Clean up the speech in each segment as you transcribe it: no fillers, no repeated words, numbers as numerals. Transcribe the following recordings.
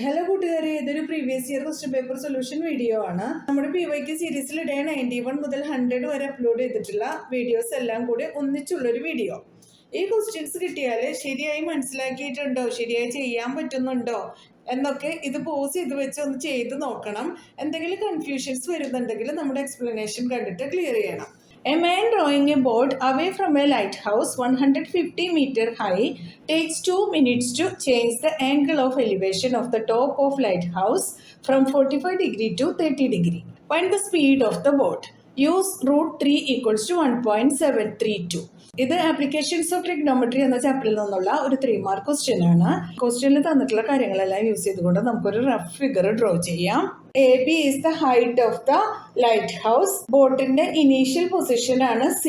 Hello കൂട്ടുകാരെ, ഇതൊരു previous year question paper solution video ആണ്. നമ്മുടെ PYQ സീരീസിൽ ഡേ 91 മുതൽ 100 വരെ അപ്ലോഡ് ചെയ്തിട്ടുള്ള വീഡിയോസ് എല്ലാം കൂടി ഒന്നിച്ചുള്ളൊരു വീഡിയോ. ഈ ക്വസ്റ്റ്യൻസ് കിട്ടിയാൽ ശരിയായി മനസ്സിലാക്കിയിട്ടുണ്ടോ, ശരിയായി ചെയ്യാൻ പറ്റുന്നുണ്ടോ എന്നൊക്കെ ഇത് പോസ് ചെയ്ത് വെച്ച് ഒന്ന് ചെയ്ത് നോക്കണം. എന്തെങ്കിലും കൺഫ്യൂഷൻസ് വരുന്നുണ്ടെങ്കിൽ നമ്മുടെ എക്സ്പ്ലനേഷൻ കണ്ടിട്ട് ക്ലിയർ ചെയ്യണം. A man rowing a boat away from a lighthouse 150 meters high takes 2 minutes to change the angle of elevation of the top of lighthouse from 45 degree to 30 degree. Find the speed of the boat. Use root 3 equals to 1.732. ഇത് applications of trigonometry എന്ന ചാപ്റ്ററിൽ നിന്നുള്ള ഒരു 3 mark question ആണ്. ക്വസ്റ്റ്യനിൽ തന്നിട്ടുള്ള കാര്യങ്ങളെല്ലാം use ചെയ്തുകൊണ്ട് നമുക്കൊരു റഫ് ഫിഗർ ഡ്രോ ചെയ്യാം. AB is the height of the light house. ബോട്ടിന്റെ ഇനീഷ്യൽ പൊസിഷൻ ആണ് C,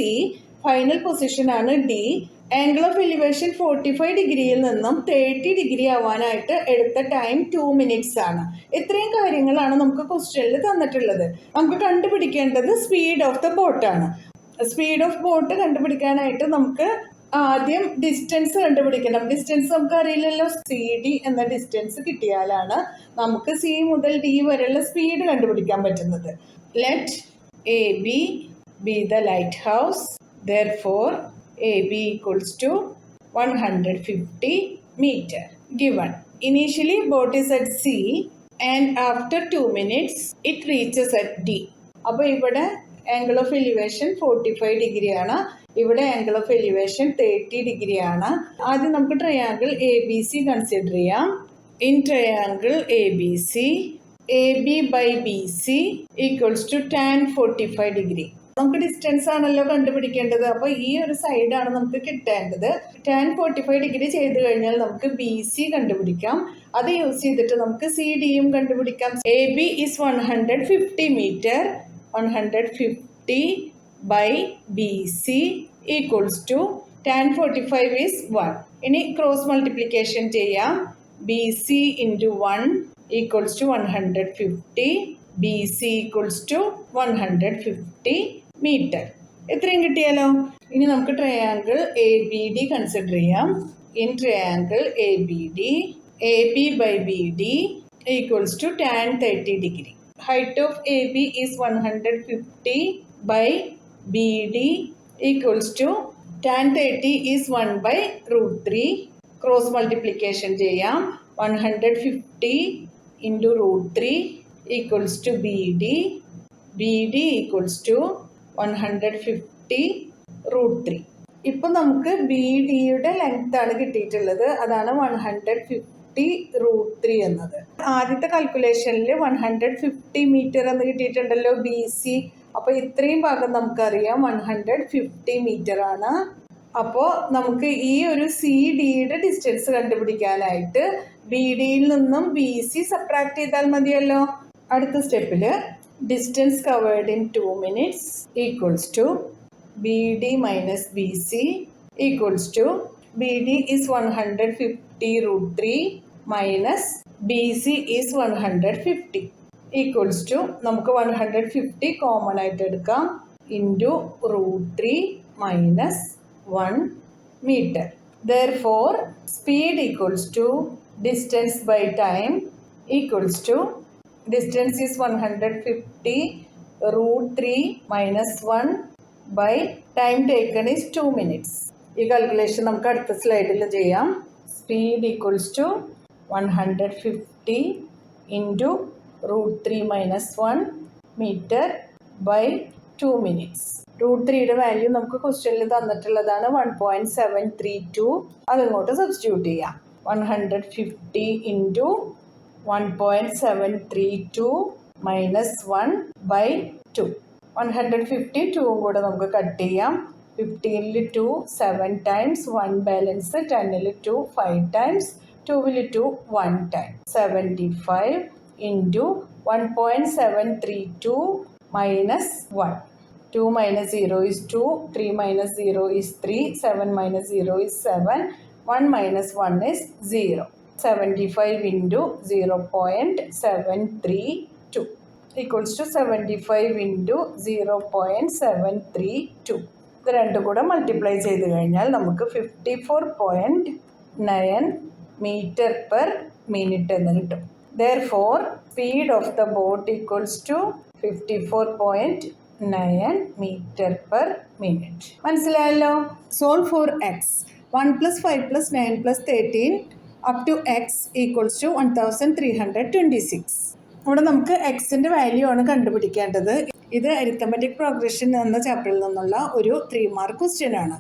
ഫൈനൽ പൊസിഷൻ ആണ് D. ആംഗിൾ ഓഫ് എലിവേഷൻ 45 ഡിഗ്രിയിൽ നിന്നും 30 ഡിഗ്രി ആവാനായിട്ട് എടുത്ത ടൈം 2 മിനിറ്റ്സ് ആണ്. ഇത്രയും കാര്യങ്ങളാണ് നമുക്ക് ക്വസ്റ്റ്യനിൽ തന്നിട്ടുള്ളത്. നമുക്ക് കണ്ടുപിടിക്കേണ്ടത് സ്പീഡ് ഓഫ് ദ ബോട്ടാണ്. സ്പീഡ് ഓഫ് ബോട്ട് കണ്ടുപിടിക്കാനായിട്ട് നമുക്ക് ആദ്യം ഡിസ്റ്റൻസ് കണ്ടുപിടിക്കണം. ഡിസ്റ്റൻസ് നമുക്ക് അറിയില്ലല്ലോ. CD എന്ന ഡിസ്റ്റൻസ് കിട്ടിയാലാണ് നമുക്ക് C മുതൽ D വരെയുള്ള സ്പീഡ് കണ്ടുപിടിക്കാൻ പറ്റുന്നത്. Let AB be the lighthouse. Therefore AB equals to 150 meter. Given initially boat is at C and after 2 minutes it reaches at D. അപ്പോൾ ഇവിടെ ആംഗിൾ ഓഫ് എലിവേഷൻ 45 ഡിഗ്രി ആണ്. ഇവിടെ angle of elevation 30 degree ആണ്. ആദ്യം നമുക്ക് triangle ABC consider ചെയ്യാം. In triangle ABC AB by BC equals to tan 45 degree. നമുക്ക് distance ആണല്ലോ കണ്ടുപിടിക്കേണ്ടത്. അപ്പോൾ ഈ ഒരു സൈഡാണ് നമുക്ക് കിട്ടേണ്ടത്. tan 45 ഡിഗ്രി ചെയ്ത് കഴിഞ്ഞാൽ നമുക്ക് BC കണ്ടുപിടിക്കാം. അത് യൂസ് ചെയ്തിട്ട് നമുക്ക് CDയും കണ്ടുപിടിക്കാം. AB is 150 meter. 150 by BC equals to tan 45 is 1. ഇനി ക്രോസ് മൾട്ടിപ്ലിക്കേഷൻ ചെയ്യാം. BC into 1 equals to 150. BC equals to 150 meter. ഇത്രയും കിട്ടിയാലോ. ഇനി നമുക്ക് ട്രയാങ്കിൾ ABD കൺസിഡർ ചെയ്യാം. In triangle ABD AB by BD equals to tan 30 degree. Height of AB is 150 by BD equals to tan 30 is 1 by root 3. Cross multiplication ചെയ്യാം. 150 into root 3 equals to BD. BD equals to 150 root 3. ഇപ്പോൾ നമുക്ക് BDയുടെ length ആണ് കിട്ടിയിട്ടുള്ളത്. അതാണ് 150 root 3 എന്നത്. ആദ്യത്തെ കാൽക്കുലേഷനിൽ 150 metre എന്ന് കിട്ടിയിട്ടുണ്ടല്ലോ BC. അപ്പോൾ ഇത്രയും ഭാഗം നമുക്കറിയാം 150 മീറ്റർ ആണ്. അപ്പോൾ നമുക്ക് ഈ ഒരു CDയുടെ ഡിസ്റ്റൻസ് കണ്ടുപിടിക്കാനായിട്ട് BDയിൽ നിന്നും BC സബ്ട്രാക്ട് ചെയ്താൽ മതിയല്ലോ. അടുത്ത സ്റ്റെപ്പിൽ distance covered in 2 minutes equals to BD minus BC equals to BD is 150 root 3 minus BC is 150 equals to നമുക്ക് 150 കോമൺ ആയിട്ട് എടുക്കാം into root 3 minus 1 meter. Therefore speed equals to distance by time equals to distance is 150 root 3 minus 1 by time taken is 2 minutes. ഈ calculation നമുക്ക് അടുത്ത സ്ലൈഡിൽ ചെയ്യാം. Speed equals to 150 into root 3 minus 1 meter by 2 minutes. root 3യുടെ value നമുക്ക് ക്വസ്റ്റ്യനിൽ തന്നിട്ടുള്ളതാണ് 1.732. അതിങ്ങോട്ട് substitute ചെയ്യാം. 150 into 1.732 minus 1 by 2. 150 2 കൂടെ നമുക്ക് കട്ട് ചെയ്യാം. 15ൽ 2 7 times, 1 ബാലൻസ്. 10ൽ 2 5 times, 2ൽ 2 1 time. 75 into 1.732 minus 1. 2 minus 0 is 2, 3 minus 0 is 3, 7 minus 0 is 7, 1 minus 1 is 0. 75 into 0.732 equals to 75 into 0.732. ഇത് രണ്ടും കൂടെ മൾട്ടിപ്ലൈ ചെയ്ത് കഴിഞ്ഞാൽ നമുക്ക് 54.9 മീറ്റർ പെർ മിനിറ്റ് എന്ന് കിട്ടും. Therefore, speed of the boat equals to 54.9 meter per minute. മനസ്സിലായല്ലോ? Solve for x. 1 plus 5 plus 9 plus 13 up to x equals to 1326. ഇവിടെ നമുക്ക് എക്സിൻ്റെ വാല്യൂ ആണ് കണ്ടുപിടിക്കേണ്ടത്. ഇത് അരിത്തമെറ്റിക് പ്രോഗ്രഷൻ എന്ന ചാപ്റ്ററിൽ നിന്നുള്ള ഒരു 3 മാർക്ക് ക്വസ്റ്റ്യൻ ആണ്.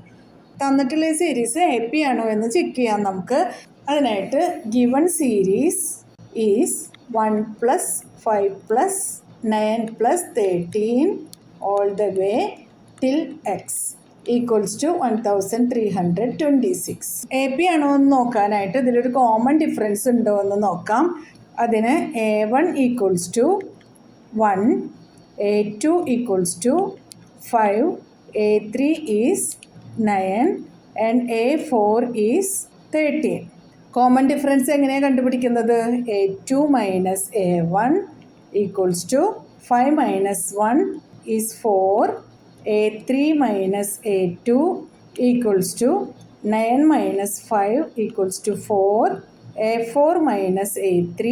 തന്നിട്ടുള്ള സീരീസ് എ പി ആണോ എന്ന് ചെക്ക് ചെയ്യാം നമുക്ക്. അതിനായിട്ട് given series is 1 plus 5 plus 9 plus 13 all the way till x equals to 1326. A P ആണോ എന്ന് നോക്കാനായിട്ട് ഇതിലൊരു കോമൺ ഡിഫറൻസ് ഉണ്ടോ എന്ന് നോക്കാം. അതിന് A1 equals to 1, A2 equals to 5, A3 is 9 and A4 is 13. Common difference എങ്ങനെയാണ് കണ്ടുപിടിക്കുന്നത്? A2 minus A1 equals to 5 minus 1 is 4, A3 minus A2 equals to 9 minus 5 equals to 4, A4 minus A3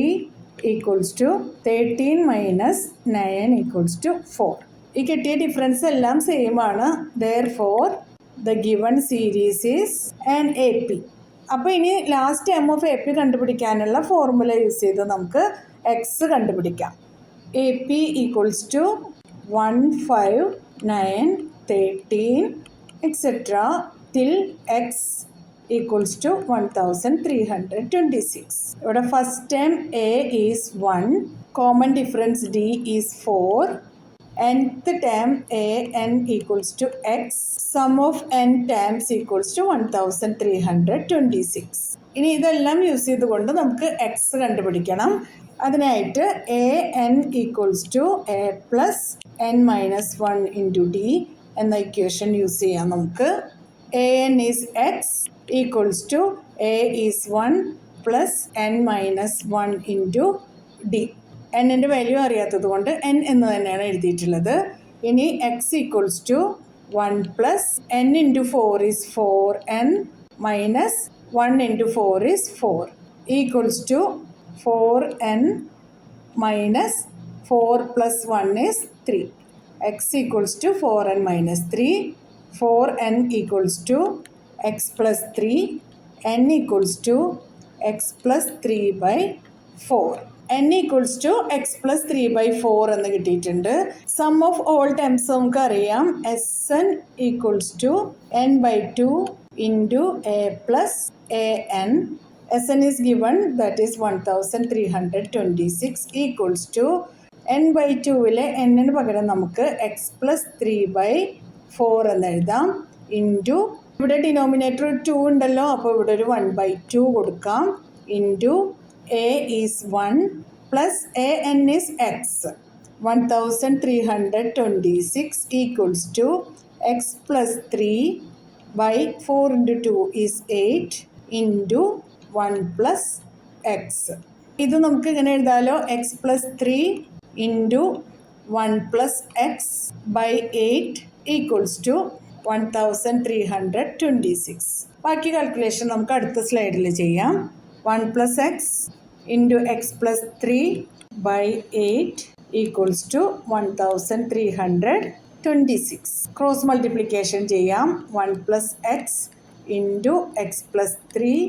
equals to 13 minus 9 equals to 4. ഈ കിട്ടിയ difference എല്ലാം same ആണ്. Therefore, the given series is an AP. അപ്പോൾ ഇനി last M of A P കണ്ടുപിടിക്കാനുള്ള formula use ചെയ്ത് നമുക്ക് x കണ്ടുപിടിക്കാം. A P equals to 1, 5, 9, 13 etcetera till x equals to 1326. ഇവിടെ first time A is 1, common difference d is 4, nth term a n equals to x, sum of n terms equals to 1326. ഇനി ഇതെല്ലാം use ചെയ്തുകൊണ്ട് നമുക്ക് x കണ്ടുപിടിക്കണം. അതിനായിട്ട് a n equals to a plus n minus 1 into d എന്ന equation use ചെയ്യാം നമുക്ക്. A n is x equals to a is 1 plus n minus 1 into d. എന്നിൻ്റെ വാല്യൂ അറിയാത്തത് കൊണ്ട് എൻ എന്ന് തന്നെയാണ് എഴുതിയിട്ടുള്ളത്. ഇനി x equals to 1 plus n into 4 is 4n minus 1 into 4 is 4 equals to 4n minus 4 plus 1 is 3. X equals to 4n minus 3, 4n equals to x plus 3, n equals to x plus 3 by 4. n equals to x plus 3 by 4 എന്ന് കിട്ടിയിട്ടുണ്ട്. Sum of all terms നമുക്ക് അറിയാം. S n equals to n by 2 into a plus a n. S n is given that is 1326 equals to n by 2വിലെ എന്നിന് പകരം നമുക്ക് X plus 3 by 4 എന്ന് എഴുതാം. ഇൻറ്റു ഇവിടെ ഡിനോമിനേറ്റർ 2 ഉണ്ടല്ലോ, അപ്പോൾ ഇവിടെ ഒരു 1 ബൈ 2 കൊടുക്കാം. Into a is 1 plus a n is x. 1326 equals to x plus 3 by 4 into 2 is 8 into 1 plus x. ഇത് നമുക്ക് ഇങ്ങനെ എഴുതാലോ, x plus 3 into 1 plus x by 8 equals to 1326. ബാക്കി കാൽക്കുലേഷൻ നമുക്ക് അടുത്ത സ്ലൈഡിൽ ചെയ്യാം. 1 plus x into x plus 3 by 8 equals to 1326. Cross multiplication ചെയ്യാം. 1 plus x into x plus 3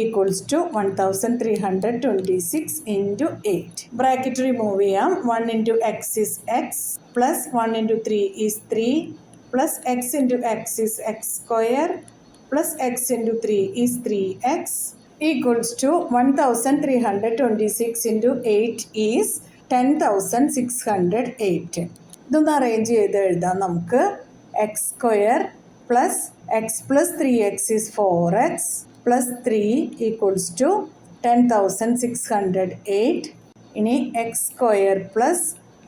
equals to 1326 into 8. Bracket remove ചെയ്യാം. 1 into x is x plus 1 into 3 is 3 plus x into x is x square plus x into 3 is 3x equals to 1326 into 8 is 10608. ഇതൊന്ന് arrange ചെയ്ത് എഴുതാം നമുക്ക്. X square plus x plus 3x is 4x plus 3 equals to 10608. ഇനി x square plus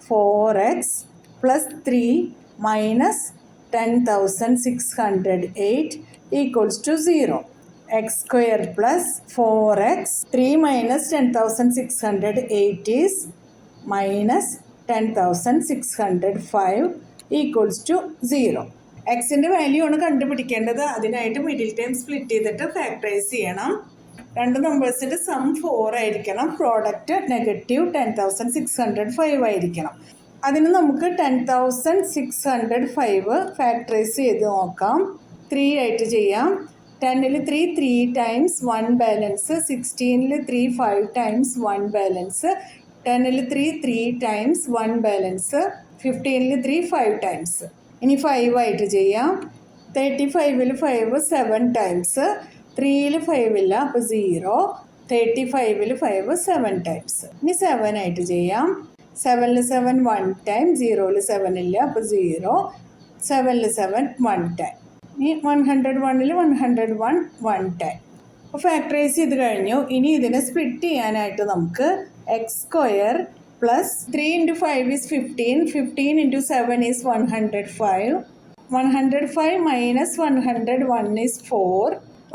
4x plus 3 minus 10608 equals to 0. x square plus 4x 3 minus 10608 is minus 10605 equals to 0. എക്സിൻ്റെ value ആണ് കണ്ടുപിടിക്കേണ്ടത്. അതിനായിട്ട് middle term split ചെയ്തിട്ട് factorise ചെയ്യണം. രണ്ട് നമ്പേഴ്സിൻ്റെ some 4 ആയിരിക്കണം. Product -10,605 ആയിരിക്കണം. അതിന് നമുക്ക് 10,605 ഫാക്ടറൈസ് ചെയ്ത് നോക്കാം. 3 ആയിട്ട് ചെയ്യാം. 10ൽ 3 3 ടൈംസ് 1 ബാലൻസ്, 16ൽ 3 5 ടൈംസ് 1 ബാലൻസ്, 10ൽ 3 3 ടൈംസ് 1 ബാലൻസ്, 15ൽ 3 5 ടൈംസ്. ഇനി 5 ആയിട്ട് ചെയ്യാം. 35ൽ 5 7 ടൈംസ്, 3ൽ 5 ഇല്ല അപ്പോൾ 0, 35ൽ 5 7 ടൈംസ്. ഇനി 7 ആയിട്ട് ചെയ്യാം. 7ൽ 7 1 ടൈം, 0ൽ 7 ഇല്ല അപ്പോൾ 0, 7ൽ 7 1 ടൈം. ഇനി 101ൽ 101 1 ടൈം. അപ്പോൾ ഫാക്ടറൈസ് ചെയ്ത് കഴിഞ്ഞു. ഇനി ഇതിനെ സ്പ്ലിറ്റ് ചെയ്യാനായിട്ട് നമുക്ക് x² plus 3 × 5 is 15, 15 × 7 is 105, 105 minus 101 is 4,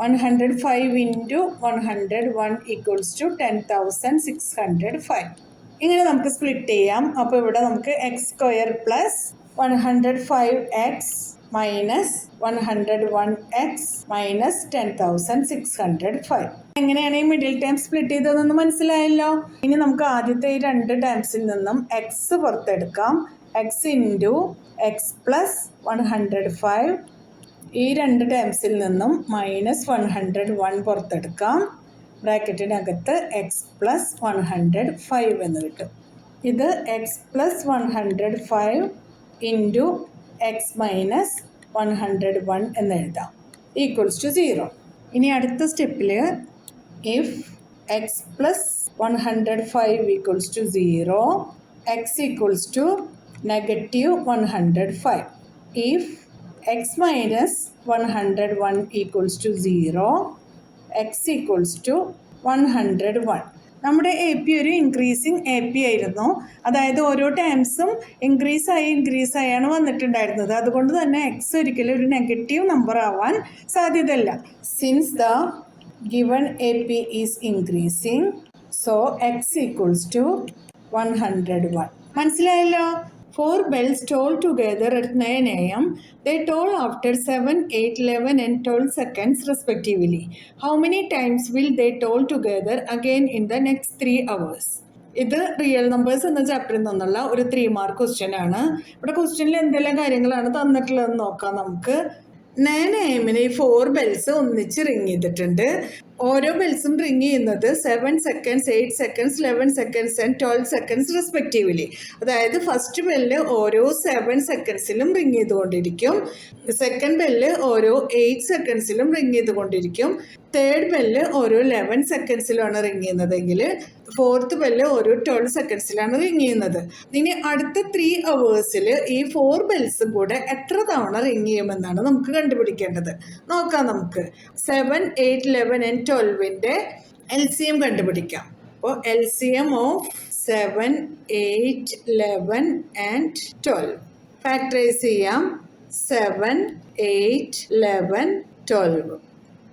105 into 101 equals to 10,605. ഇങ്ങനെ നമുക്ക് സ്പ്ലിറ്റ് ചെയ്യാം. അപ്പോൾ ഇവിടെ നമുക്ക് x² plus 105x minus 101x minus 10,605. എങ്ങനെയാണ് ഈ മിഡിൽ ടേം സ്പ്ലിറ്റ് ചെയ്തതെന്ന് മനസ്സിലായല്ലോ. ഇനി നമുക്ക് ആദ്യത്തെ ഈ രണ്ട് ടേംസിൽ നിന്നും എക്സ് പുറത്തെടുക്കാം. X into x plus 105. ഈ രണ്ട് ടേംസിൽ നിന്നും മൈനസ് 101 പുറത്തെടുക്കാം. ബ്രാക്കറ്റിനകത്ത് എക്സ് പ്ലസ് 105 എന്ന് കിട്ടും. ഇത് x plus 105 into x minus 101 എന്ന് എഴുതാം, ഈക്വൽസ് ടു 0. ഇനി അടുത്ത സ്റ്റെപ്പിൽ if x plus 105 equals to 0, x equals to -105. If x minus 101 equals to 0, x equals to 101. നമ്മുടെ എ പി ഒരു ഇൻക്രീസിങ് എ പി ആയിരുന്നു. അതായത് ഓരോ ടേംസും ഇൻക്രീസ് ആയാണ് വന്നിട്ടുണ്ടായിരുന്നത്. അതുകൊണ്ട് തന്നെ എക്സ് ഒരിക്കലും ഒരു നെഗറ്റീവ് നമ്പർ ആവാൻ സാധ്യതയില്ല. Since the given A P is increasing, so x equals to 101. മനസ്സിലായല്ലോ. 4 bells toll together at 9 a.m. They toll after 7, 8, 11 and 12 seconds respectively. How many times will they toll together again in the next 3 hours? ഇത് real numbers എന്ന ചാപ്റ്ററിൽ നിന്നുള്ള ഒരു 3 mark question ആണ്. ഇവിടെ ക്വസ്റ്റ്യനിൽ എന്തെല്ലാം കാര്യങ്ങളാണ് തന്നിട്ടുള്ളതെന്ന് നോക്കാം നമുക്ക്. 9 AM ഈ 4 ബെൽസ് ഒന്നിച്ച് റിങ് ചെയ്തിട്ടുണ്ട്. ഓരോ ബെൽസും റിങ് ചെയ്യുന്നത് 7 seconds, 8 seconds, 11 seconds and 12 seconds respectively. അതായത് ഫസ്റ്റ് ബെല്ല് ഓരോ 7 secondsലും റിങ് ചെയ്തുകൊണ്ടിരിക്കും. സെക്കൻഡ് ബെല്ല് ഓരോ 8 secondsലും റിങ് ചെയ്തുകൊണ്ടിരിക്കും. തേർഡ് ബെല്ല് ഓരോ 11 secondsലാണ് റിങ് ചെയ്യുന്നതെങ്കിൽ ഫോർത്ത് ബെല്ല് ഓരോ 12 secondsലാണ് റിങ് ചെയ്യുന്നത്. ഇനി അടുത്ത 3 hours ഈ 4 ബെൽസും കൂടെ എത്ര തവണ റിങ് ചെയ്യുമെന്നാണ് നമുക്ക് കണ്ടുപിടിക്കേണ്ടത്. നോക്കാം നമുക്ക്. 7, 8, 11 and 12ൻ്റെ LCM കണ്ടുപിടിക്കാം. അപ്പോൾ LCM ഓഫ് 7, 8, 11 and 12 ഫാക്ടറൈസ് ചെയ്യാം. 7, 8, 11, 12.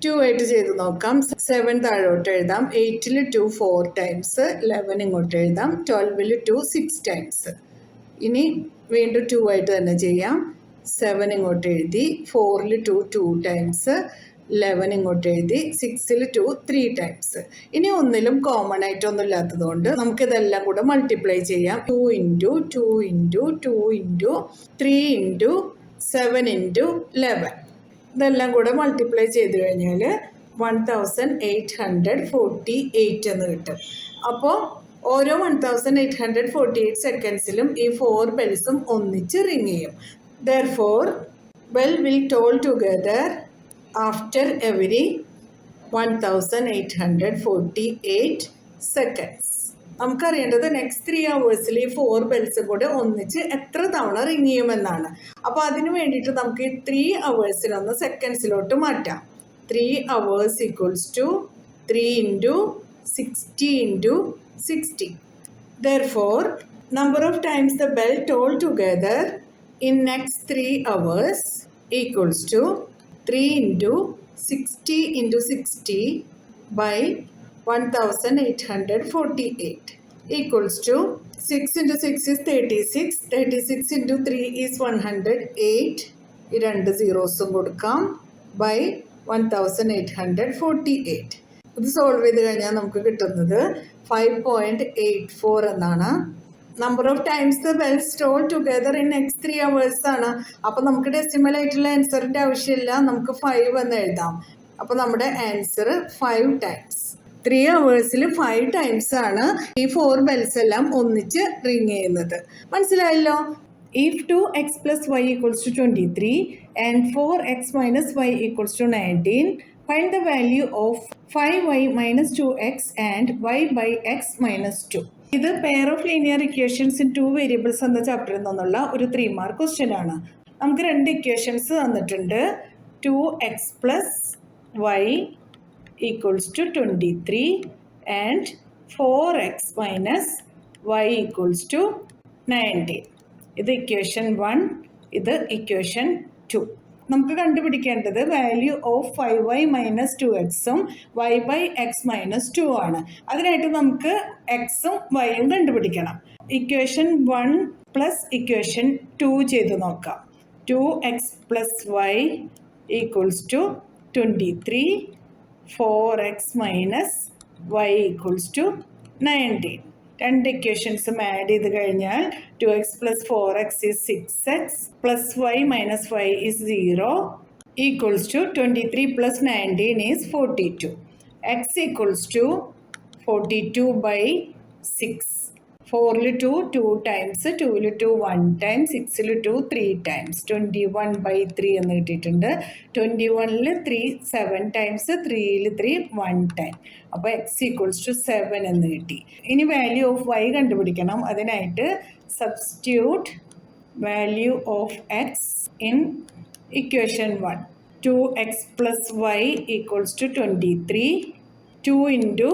2 ആയിട്ട് ചെയ്ത് നോക്കാം. 7 താഴോട്ട് എഴുതാം. 8ൽ 2 4 ടൈംസ്, 11 ഇങ്ങോട്ട് എഴുതാം. 12ൽ 2 6 ടൈംസ്. ഇനി വീണ്ടും 2 ആയിട്ട് തന്നെ ചെയ്യാം. 7 ഇങ്ങോട്ട് എഴുതി. 4ൽ 2 2 ടൈംസ്, 11 ഇങ്ങോട്ട് എഴുതി. 6ൽ 2 3 ടൈംസ്. ഇനി ഒന്നിലും കോമൺ ആയിട്ടൊന്നും ഇല്ലാത്തത് കൊണ്ട് നമുക്കിതെല്ലാം കൂടെ മൾട്ടിപ്ലൈ ചെയ്യാം. 2 into 2 into 2 into 3 into 7 into 11. ഇതെല്ലാം കൂടെ മൾട്ടിപ്ലൈ ചെയ്ത് കഴിഞ്ഞാൽ 1848 എന്ന് കിട്ടും. അപ്പോൾ ഓരോ 1848 സെക്കൻഡ്സിലും ഈ 4 ബെൽസും ഒന്നിച്ച് റിങ് ചെയ്യും. Therefore, bell will toll together after every 1848 seconds. നമുക്കറിയേണ്ടത് നെക്സ്റ്റ് 3 hours ഈ 4 ബെൽസും കൂടെ ഒന്നിച്ച് എത്ര തവണ റിങ് ചെയ്യുമെന്നാണ്. അപ്പോൾ അതിന് വേണ്ടിയിട്ട് നമുക്ക് ഈ 3 hours സെക്കൻഡ്സിലോട്ട് മാറ്റാം. 3 hours equals to 3 into 60 into 60. Therefore, number of times the bell toll together in next 3 hours equals to 3 into 60 into 60 by 1848 equals to 6 into 6 is 36, 36 into 3 is 108, ഈ രണ്ട് സീറോസും കൊടുക്കാം, by 1848. ഇത് സോൾവ് ചെയ്ത് കഴിഞ്ഞാൽ നമുക്ക് കിട്ടുന്നത് 5.84 എന്നാണ്. Number of times the bells toll together in next 3 hours ആണ്. അപ്പോൾ നമുക്ക് ഡെസിമൽ ആയിട്ടുള്ള ആൻസറിൻ്റെ ആവശ്യമില്ല, നമുക്ക് 5 എന്ന് എഴുതാം. അപ്പോൾ നമ്മുടെ ആൻസർ 5 times. 3 hours 5 times ആണ് ഈ 4 ബെൽസ് എല്ലാം ഒന്നിച്ച് റിങ് ചെയ്യുന്നത്. മനസ്സിലായല്ലോ? If 2x plus y equals to 23 and 4x minus y equals to 19, find the value of 5y minus 2x and y by x minus 2. ഇത് pair of linear equations in 2 variables എന്ന ചാപ്റ്ററിൽ നിന്നുള്ള ഒരു 3 mark question ആണ്. നമുക്ക് 2 equations തന്നിട്ടുണ്ട്. 2x plus y equals to 23 and 4x minus y equals to 19. ഇത് equation 1, ഇത് ഇക്വേഷൻ 2. നമുക്ക് കണ്ടുപിടിക്കേണ്ടത് വാല്യൂ ഓഫ് 5y മൈനസ് 2xും y ബൈ എക്സ് മൈനസ് 2 ആണ്. അതിനായിട്ട് നമുക്ക് എക്സും വൈയും കണ്ടുപിടിക്കണം. ഇക്വേഷൻ 1 പ്ലസ് ഇക്വേഷൻ 2 ചെയ്ത് നോക്കാം. 2x plus y equals to 23, 4x minus y equals to 19. 2 ഇക്വേഷൻസും ആഡ് ചെയ്ത് കഴിഞ്ഞാൽ 2x plus 4x is 6x plus y minus y is 0 equals to 23 plus 19 is 42. x equals to 42 by 6. 4ൽ 2 2 times, 2ൽ 2 1 time, 6ൽ 2 3 times, 21 by 3 എന്ന് കിട്ടിയിട്ടുണ്ട്. 21ൽ 3 7 times, 3ൽ 3 1 time. അപ്പോൾ എക്സ് ഈക്വൽസ് ടു 7 എന്ന് കിട്ടി. ഇനി വാല്യൂ ഓഫ് വൈ കണ്ടുപിടിക്കണം. അതിനായിട്ട് substitute value of x in equation 1. 2x plus y equals to 23. 2 into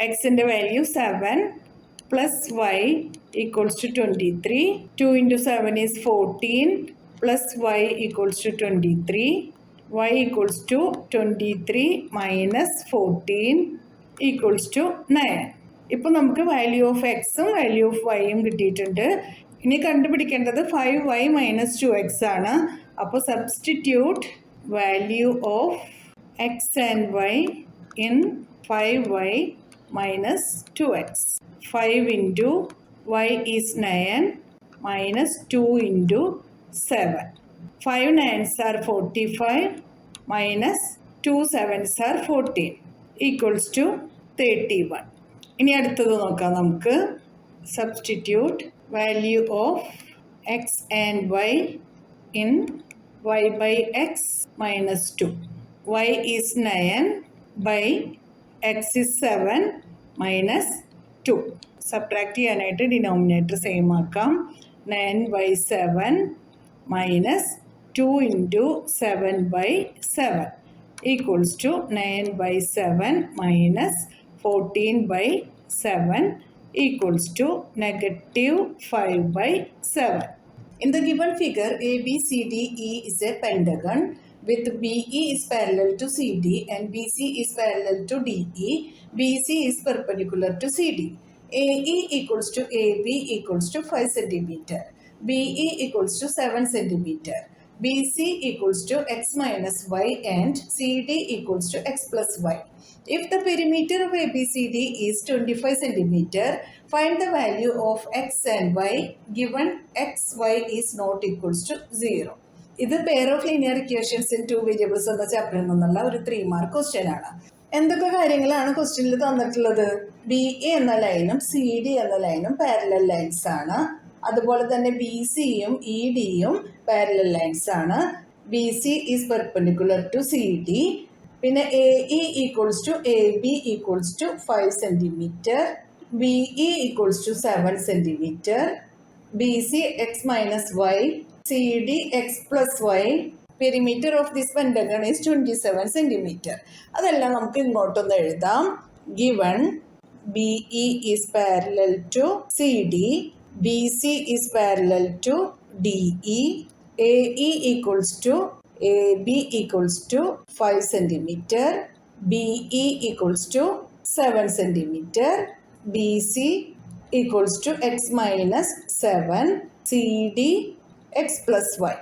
എക്സിൻ്റെ value 7 plus y equals to 23. 2 into 7 is 14 plus y equals to 23. y equals to 23 minus 14 equals to 9. ഇപ്പോൾ നമുക്ക് value of എക്സും value of വൈയും കിട്ടിയിട്ടുണ്ട്. ഇനി കണ്ടുപിടിക്കേണ്ടത് 5y minus 2x ആണ്. അപ്പോൾ substitute value of x and y in 5y minus 2x. 5 into y is 9 minus 2 into 7. 5 9s are 45 minus 2 7s are 14 equals to 31. ഇനി അടുത്തത് നോക്കാം നമുക്ക്. Substitute value of x and y in y by x minus 2. y is 9 by x is 7 minus 2. Subtract ചെയ്യാനായിട്ട് denominator same ആക്കാം. 9/7 minus 2 into 7/7 equals to 9/7 minus 14/7 equals to -5/7. In the given figure, ABCDE is a pentagon with BE is parallel to CD and BC is parallel to DE. BC is perpendicular to CD. AE equals to AB equals to 5 cm. BE equals to 7 cm. BC equals to x minus y and CD equals to x plus y. If the perimeter of ABCD is 25 cm, find the value of x and y given xy is not equals to 0. ഇത് pair of linear equations in 2 variables എന്ന ചാപ്റ്ററിൽ നിന്നുള്ള ഒരു 3 mark question ആണ്. എന്തൊക്കെ കാര്യങ്ങളാണ് ക്വസ്റ്റ്യനിൽ തന്നിട്ടുള്ളത്? ബി എ എന്ന ലൈനും സി ഡി എന്ന ലൈനും പാരലൽ ലൈൻസ് ആണ്. അതുപോലെ തന്നെ ബി സിയും ഇ ഡിയും പാരലൽ ലൈൻസ് ആണ്. B C is perpendicular to C D. പിന്നെ A E equals to A B equals to 5 centimetre. B E equals to 7 centimetre. B C x minus y. CD x plus y. Perimeter of this pentagon is 27 cm. അതെല്ലാം നമുക്ക് ഇങ്ങോട്ടൊന്ന് എഴുതാം. Given BE is parallel to CD, BC is parallel to DE, AE equals to AB equals to 5 cm, BE equals to 7 cm, BC equals to x minus 7, CD x plus y.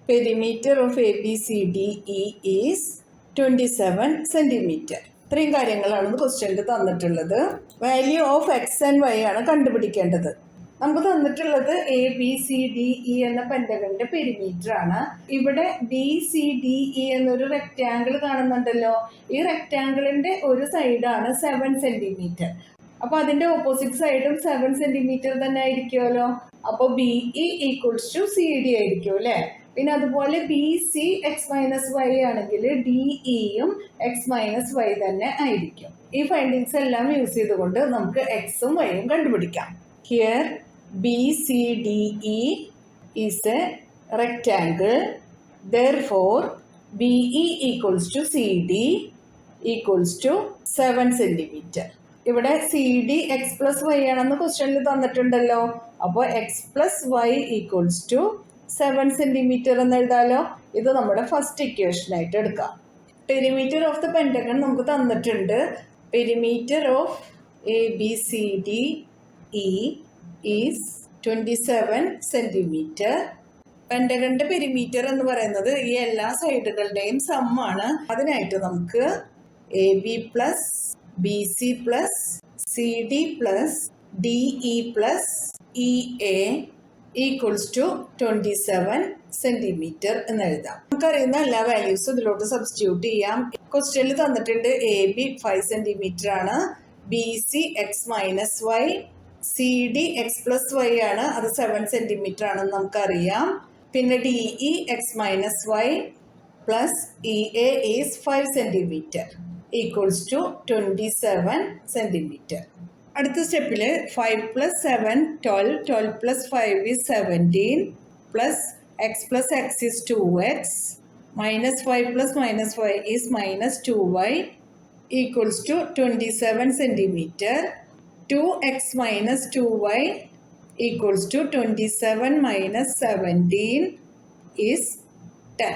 Perimeter of ABCDE is 27 centimeter. ഇത്രയും കാര്യങ്ങളാണ് ക്വസ്റ്റ്യനിൽ തന്നിട്ടുള്ളത്. Value of x and y ആണ് കണ്ടുപിടിക്കേണ്ടത്. നമുക്ക് തന്നിട്ടുള്ളത് ABCDE എന്ന പെന്റഗണിന്റെ perimeter ആണ്. ഇവിടെ BCDE എന്നൊരു റെക്റ്റാങ്കിൾ കാണുന്നുണ്ടല്ലോ. ഈ റെക്റ്റാങ്കിളിന്റെ ഒരു സൈഡാണ് 7 സെന്റിമീറ്റർ. അപ്പൊ അതിന്റെ ഓപ്പോസിറ്റ് സൈഡും 7 സെന്റിമീറ്റർ തന്നെ ആയിരിക്കുമല്ലോ. അപ്പൊ BE ഈക്വൽസ് ടു CD ആയിരിക്കും അല്ലെ. പിന്നെ അതുപോലെ BC x-y ആണെങ്കിൽ DEയും x-y തന്നെ ആയിരിക്കും. ഈ ഫൈൻഡിങ്സ് എല്ലാം യൂസ് ചെയ്തുകൊണ്ട് നമുക്ക് എക്സും വൈയും കണ്ടുപിടിക്കാം. Here BCDE is a rectangle. Therefore, BE equals to CD equals to 7 centimeter. ഇവിടെ CD x plus y ആണെന്ന് ക്വസ്റ്റ്യനിൽ തന്നിട്ടുണ്ടല്ലോ. അപ്പോൾ x plus y equals to 7 centimeter എന്ന് എഴുതാലോ. ഇത് നമ്മുടെ ഫസ്റ്റ് ഇക്വേഷൻ ആയിട്ട് എടുക്കാം. പെരിമീറ്റർ ഓഫ് ദ പെന്റഗൺ നമുക്ക് തന്നിട്ടുണ്ട്. Perimeter of ABCDE is 27 centimetre. പെന്റഗണിന്റെ പെരിമീറ്റർ എന്ന് പറയുന്നത് ഈ എല്ലാ സൈഡുകളുടെയും സമ്മാണ്. അതിനായിട്ട് നമുക്ക് AB plus BC plus CD plus DE plus EA equals to 27 centimetre എന്ന് എഴുതാം. നമുക്കറിയുന്ന എല്ലാ വാല്യൂസും ഇതിലോട്ട് സബ്സ്റ്റിറ്റ്യൂട്ട് ചെയ്യാം. ക്വസ്റ്റ്യനിൽ തന്നിട്ടുണ്ട് AB 5 സെന്റിമീറ്റർ ആണ്, BC x-y, CD x+y ആണ്, അത് 7 സെന്റിമീറ്റർ ആണെന്ന് നമുക്കറിയാം. പിന്നെ DE x-y plus EA is 5 centimetre equals to 27 centimetre. അടുത്ത സ്റ്റെപ്പിൽ 5 plus 7 12, 12 plus 5 is 17, plus x plus x is 2x, minus 5 plus minus 5 is minus 2y equals to 27 centimetre. 2x minus 2y equals to 27 minus 17 is 10.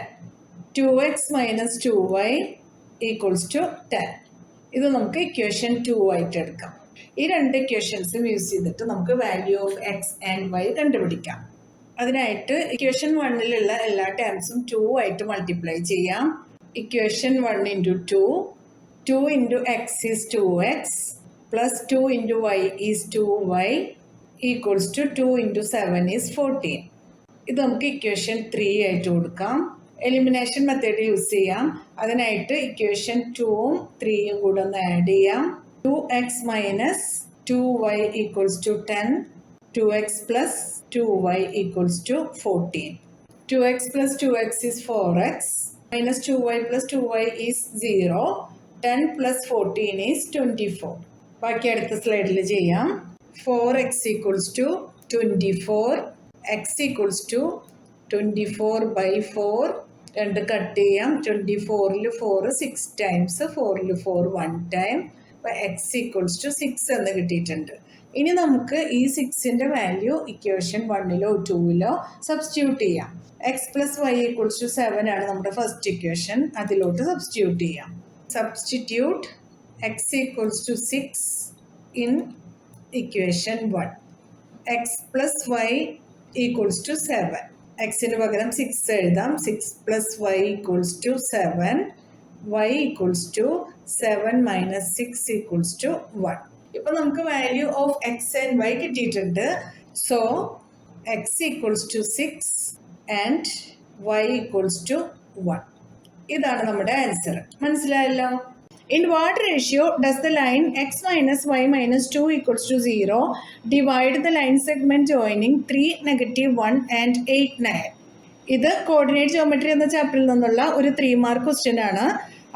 2x minus 2y equals to 10. ഇത് നമുക്ക് equation 2 ആയിട്ട് എടുക്കാം. ഈ രണ്ട് ഇക്വേഷൻസും use ചെയ്തിട്ട് നമുക്ക് value of x and y കണ്ടുപിടിക്കാം. അതിനായിട്ട് ഇക്വേഷൻ 1ലുള്ള എല്ലാ ടേംസും 2 ആയിട്ട് മൾട്ടിപ്ലൈ ചെയ്യാം. Equation 1 into 2, 2 into x is 2x, plus 2 into y is 2y equals to 2 into 7 is 14. ഇത് നമുക്ക് ഇക്വേഷൻ 3 ആയിട്ട് കൊടുക്കാം. എലിമിനേഷൻ മെത്തേഡ് യൂസ് ചെയ്യാം. അതിനായിട്ട് ഇക്വേഷൻ 2ഉം 3യും കൂടെ ഒന്ന് ആഡ് ചെയ്യാം. 2x minus 2y equals to 10, 2x plus 2y equals to 14. 2x plus 2x is 4x, minus 2y plus 2y is 0, 10 plus 14 is 24. ബാക്കി അടുത്ത സ്ലൈഡിൽ ചെയ്യാം. 4x ഈക്വൽസ് ടു 24, എക്സ് ഈക്വൽസ് ടു 24 by 4, രണ്ട് കട്ട് ചെയ്യാം. 24ൽ 4 6 ടൈംസ്, 4ൽ 4 1 ടൈം. അപ്പോൾ എക്സ് ഈക്വൽസ് ടു 6 എന്ന് കിട്ടിയിട്ടുണ്ട്. ഇനി നമുക്ക് ഈ 6ന്റെ വാല്യൂ ഇക്വേഷൻ 1ലോ 2ലോ സബ്സ്റ്റിറ്റ്യൂട്ട് ചെയ്യാം. X plus y equals to 7 ആണ് നമ്മുടെ ഫസ്റ്റ് ഇക്വേഷൻ. അതിലോട്ട് സബ്സ്റ്റിറ്റ്യൂട്ട് ചെയ്യാം. Substitute x equals to 6 in equation 1. x plus y equals to 7. xന് പകരം 6 എഴുതാം. 6 plus y equals to 7. y equals to 7 minus 6 equals to 1. ഇപ്പോൾ നമുക്ക് value of x and y കിട്ടിയിട്ടുണ്ട്. So x equals to 6 and y equals to 1. ഇതാണ് നമ്മുടെ answer. മനസ്സിലായല്ലോ? In what ratio does the line x minus y minus 2 equals to 0 divide the line segment joining 3, -1 and 8, 9? ഇത് coordinate geometry എന്ന ചാപ്റ്ററിൽ നിന്നുള്ള ഒരു 3 mark question ആണ്.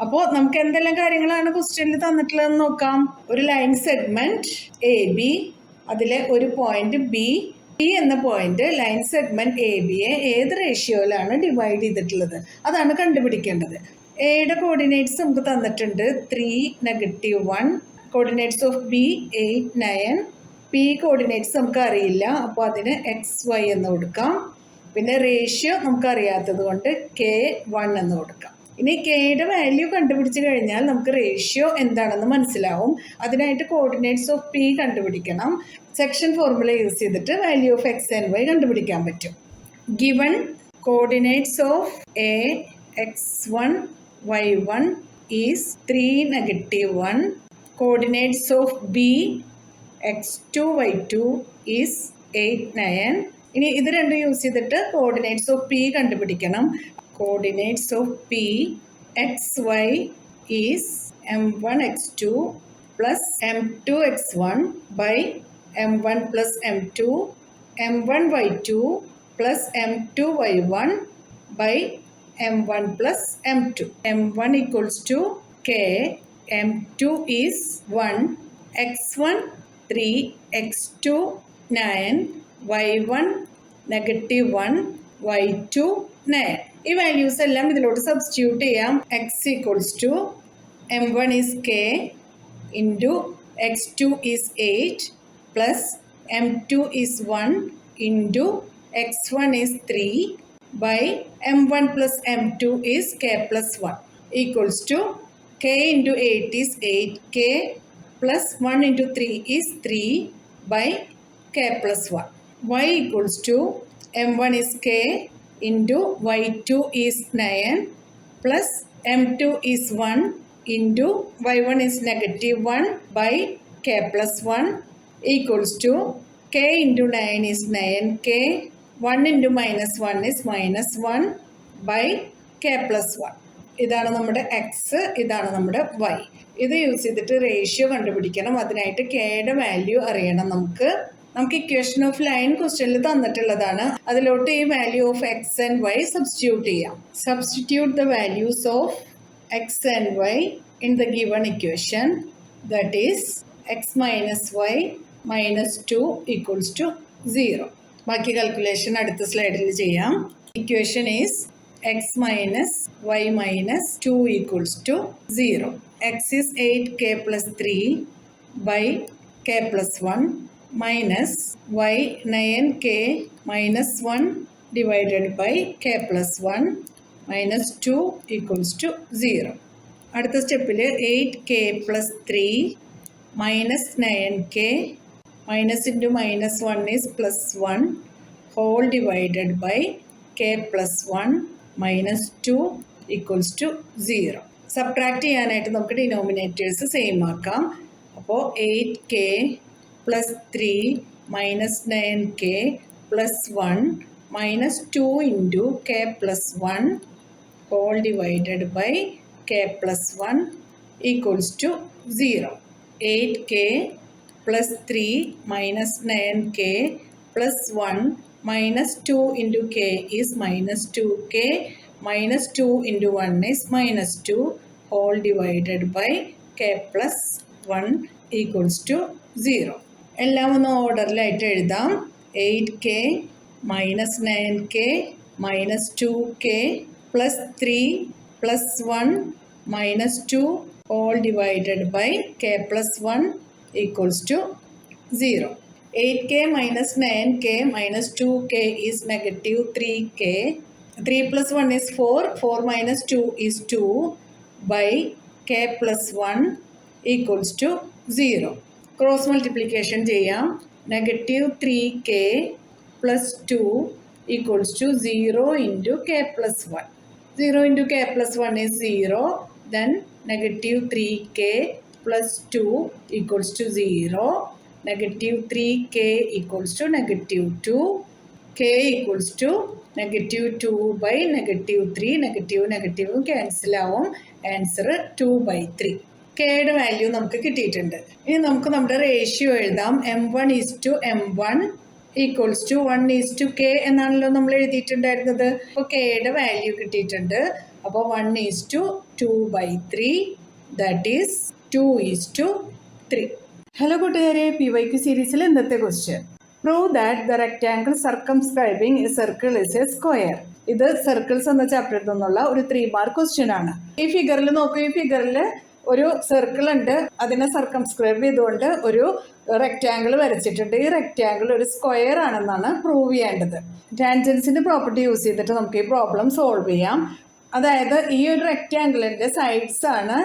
അപ്പോൾ നമുക്ക് എന്തെല്ലാം കാര്യങ്ങളാണ് ക്വസ്റ്റ്യനിൽ തന്നിട്ടുള്ളതെന്ന് നോക്കാം. ഒരു ലൈൻ സെഗ്മെന്റ് AB, അതിലെ ഒരു പോയിന്റ് B എന്ന പോയിന്റ് ലൈൻ സെഗ്മെന്റ് ABയെ ഏത് റേഷ്യോയിലാണ് ഡിവൈഡ് ചെയ്തിട്ടുള്ളത് അതാണ് കണ്ടുപിടിക്കേണ്ടത്. എയുടെ കോർഡിനേറ്റ്സ് നമുക്ക് തന്നിട്ടുണ്ട് 3, -1. Coordinates of B 8, 9. P coordinates നമുക്ക് അറിയില്ല, അപ്പോൾ അതിന് XY എന്ന് കൊടുക്കാം. പിന്നെ റേഷ്യോ നമുക്ക് അറിയാത്തത് കൊണ്ട് K1 എന്ന് കൊടുക്കാം. ഇനി Kയുടെ വാല്യൂ കണ്ടുപിടിച്ച് കഴിഞ്ഞാൽ നമുക്ക് റേഷ്യോ എന്താണെന്ന് മനസ്സിലാവും. അതിനായിട്ട് കോർഡിനേറ്റ്സ് ഓഫ് P കണ്ടുപിടിക്കണം. സെക്ഷൻ ഫോർമുല യൂസ് ചെയ്തിട്ട് value of x and y കണ്ടുപിടിക്കാൻ പറ്റും. Given coordinates of A x1 y1 is 3, -1. Coordinates of B x2, y2 is 8, 9. ഇനി ഇത് രണ്ടും യൂസ് ചെയ്തിട്ട് കോർഡിനേറ്റ്സ് ഓഫ് പി കണ്ടുപിടിക്കണം. Coordinates of P xy is m1 x2 plus m2 x1 by m1 plus m2 m1 y2 plus m2 y1 by m1 plus m2. m1 equals to k, m2 is 1, x1 3, x2 9, y1 -1, y2 9. ഈ values എല്ലാം ഇതിലോട്ട് substitute ചെയ്യാം. x equals to m1 is k into x2 is 8 plus m2 is 1 into x1 is 3 by m1 plus m2 is k plus 1 equals to k into 8 is 8k plus 1 into 3 is 3 by k plus 1. Y equals to m1 is k into y2 is 9 plus m2 is 1 into y1 is -1 by k plus 1 equals to k into 9 is 9k, 1 into -1 is -1 by k plus 1. ഇതാണ് നമ്മുടെ X, ഇതാണ് നമ്മുടെ Y. ഇത് use ചെയ്തിട്ട് ratio കണ്ടുപിടിക്കണം. അതിനായിട്ട് കെയുടെ value അറിയണം. നമുക്ക് ഇക്വേഷൻ ഓഫ് ലൈൻ ക്വസ്റ്റ്യനിൽ തന്നിട്ടുള്ളതാണ്. അതിലോട്ട് ഈ value of x and y substitute ചെയ്യാം. Substitute the values of x and y in the given equation, that is x minus y minus 2 equals to 0. ബാക്കി കാൽക്കുലേഷൻ അടുത്ത സ്ലൈഡിൽ ചെയ്യാം. Equation is x minus y minus 2 equals to 0. x is 8k plus 3 by k plus 1 minus y 9k minus 1 divided by k plus 1 minus 2 equals to 0. അടുത്ത സ്റ്റെപ്പിൽ 8k plus 3 minus 9k minus into minus 1 is plus 1 whole divided by k plus 1 minus 2 equals to 0. Subtract ചെയ്യാനായിട്ട് നമുക്ക് denominators same ആക്കാം. അപ്പോൾ 8k plus 3 minus 9k plus 1 minus 2 into k plus 1 whole divided by k plus 1 equals to 0. 8k plus 3 minus 9k plus 1 minus 2 into k is minus 2k minus 2 into 1 is minus 2 whole divided by k plus 1 equals to 0. എല്ലാം ഒന്ന് ഓർഡറിലായിട്ട് എഴുതാം. 8k minus 9k minus 2k plus 3 plus 1 minus 2 all divided by k plus 1 equals to 0. 8k minus 9k minus 2k is negative 3k. 3 plus 1 is 4. 4 minus 2 is 2 by k plus 1 equals to 0. Cross multiplication ചെയ്യാം. Negative 3k plus 2 equals to 0 into k plus 1. 0 into k plus 1 is 0. Then negative 3k plus 2 equals to 0. Negative 3k equals to negative 2. K equals to negative 2 by negative 3. Negative cancel ആവും. Answer 2/3. കെയുടെ value നമുക്ക് കിട്ടിയിട്ടുണ്ട്. ഇനി നമുക്ക് നമ്മുടെ ratio എഴുതാം. m1 is to m1 equals to 1:k എന്നാണല്ലോ നമ്മൾ എഴുതിയിട്ടുണ്ടായിരുന്നത്. അപ്പോൾ കെയുടെ വാല്യൂ കിട്ടിയിട്ടുണ്ട്. അപ്പോൾ 1:2/3 ദാറ്റ് ഈസ് 2:3. ഹലോ കൂട്ടുകാരെ, PYQ സീരീസിൽ ഇന്നത്തെ ക്വസ്റ്റ്യൻ, prove that the rectangle circumscribing a circle is a square. ഇത് സർക്കിൾസ് എന്ന ചാപ്റ്ററിൽ നിന്നുള്ള ഒരു 3 മാർക്ക് ക്വസ്റ്റ്യൻ ആണ്. ഈ ഫിഗറിൽ നോക്കൂ. ഈ ഫിഗറിൽ ഒരു സർക്കിൾ ഉണ്ട്. അതിനെ സർക്കംസ്ക്രൈബ് ചെയ്തുകൊണ്ട് ഒരു റെക്റ്റാങ്കിൾ വരച്ചിട്ടുണ്ട്. ഈ റെക്റ്റാങ്കിൾ ഒരു സ്ക്വയർ ആണെന്നാണ് പ്രൂവ് ചെയ്യേണ്ടത്. ടാൻജൻസിന്റെ പ്രോപ്പർട്ടി യൂസ് ചെയ്തിട്ട് നമുക്ക് ഈ പ്രോബ്ലം സോൾവ് ചെയ്യാം. അതായത് ഈ ഒരു റെക്റ്റാങ്കിളിന്റെ സൈഡ്സ് ആണ്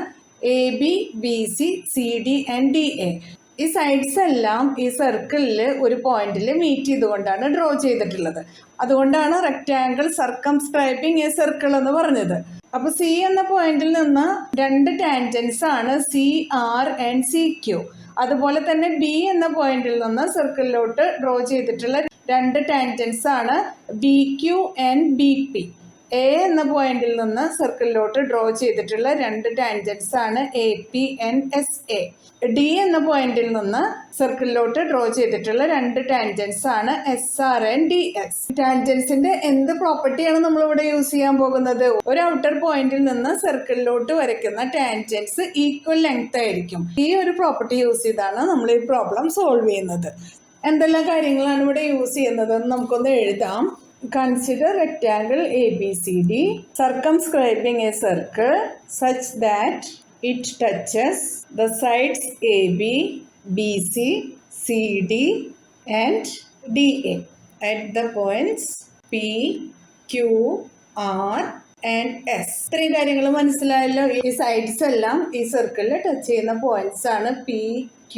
AB, BC, CD and DA. ഈ സൈഡ്സ് എല്ലാം ഈ സർക്കിളിൽ ഒരു പോയിന്റിൽ മീറ്റ് ചെയ്തുകൊണ്ടാണ് ഡ്രോ ചെയ്തിട്ടുള്ളത്. അതുകൊണ്ടാണ് റെക്റ്റാങ്കിൾ സർക്കംസ്ക്രൈബിങ് എ സർക്കിൾ എന്ന് പറഞ്ഞത്. അപ്പോൾ സി എന്ന പോയിന്റിൽ നിന്ന് രണ്ട് ടാൻജൻസ് ആണ് C R and C Q. അതുപോലെ തന്നെ ബി എന്ന പോയിന്റിൽ നിന്ന് സർക്കിളിലോട്ട് ഡ്രോ ചെയ്തിട്ടുള്ള രണ്ട് ടാൻജൻസ് ആണ് B Q and B P. A എന്ന പോയിന്റിൽ നിന്ന് സർക്കിളിലോട്ട് ഡ്രോ ചെയ്തിട്ടുള്ള രണ്ട് ടാൻജൻസ് ആണ് A P and S A. D എന്ന പോയിന്റിൽ നിന്ന് സർക്കിളിലോട്ട് ഡ്രോ ചെയ്തിട്ടുള്ള രണ്ട് ടാൻജൻസ് ആണ് S R and D S. ടാൻജൻസിന്റെ എന്ത് പ്രോപ്പർട്ടിയാണ് നമ്മൾ ഇവിടെ യൂസ് ചെയ്യാൻ പോകുന്നത്? ഒരു ഔട്ടർ പോയിന്റിൽ നിന്ന് സർക്കിളിലോട്ട് വരയ്ക്കുന്ന ടാൻജൻസ് ഈക്വൽ ലെങ്ത് ആയിരിക്കും. ഈ ഒരു പ്രോപ്പർട്ടി യൂസ് ചെയ്താണ് നമ്മൾ ഈ പ്രോബ്ലം സോൾവ് ചെയ്യുന്നത്. എന്തെല്ലാം കാര്യങ്ങളാണ് ഇവിടെ യൂസ് ചെയ്യുന്നത് എന്ന് നമുക്കൊന്ന് എഴുതാം. Consider rectangle ABCD circumscribing a circle such that it touches the sides AB, BC, CD and DA at the points P, Q, R and S. ഇത്രയും കാര്യങ്ങൾ മനസ്സിലായല്ലോ. ഈ സൈഡ്സ് എല്ലാം ഈ സർക്കിളിൽ ടച്ച് ചെയ്യുന്ന പോയിന്റ്സ് ആണ് P, Q,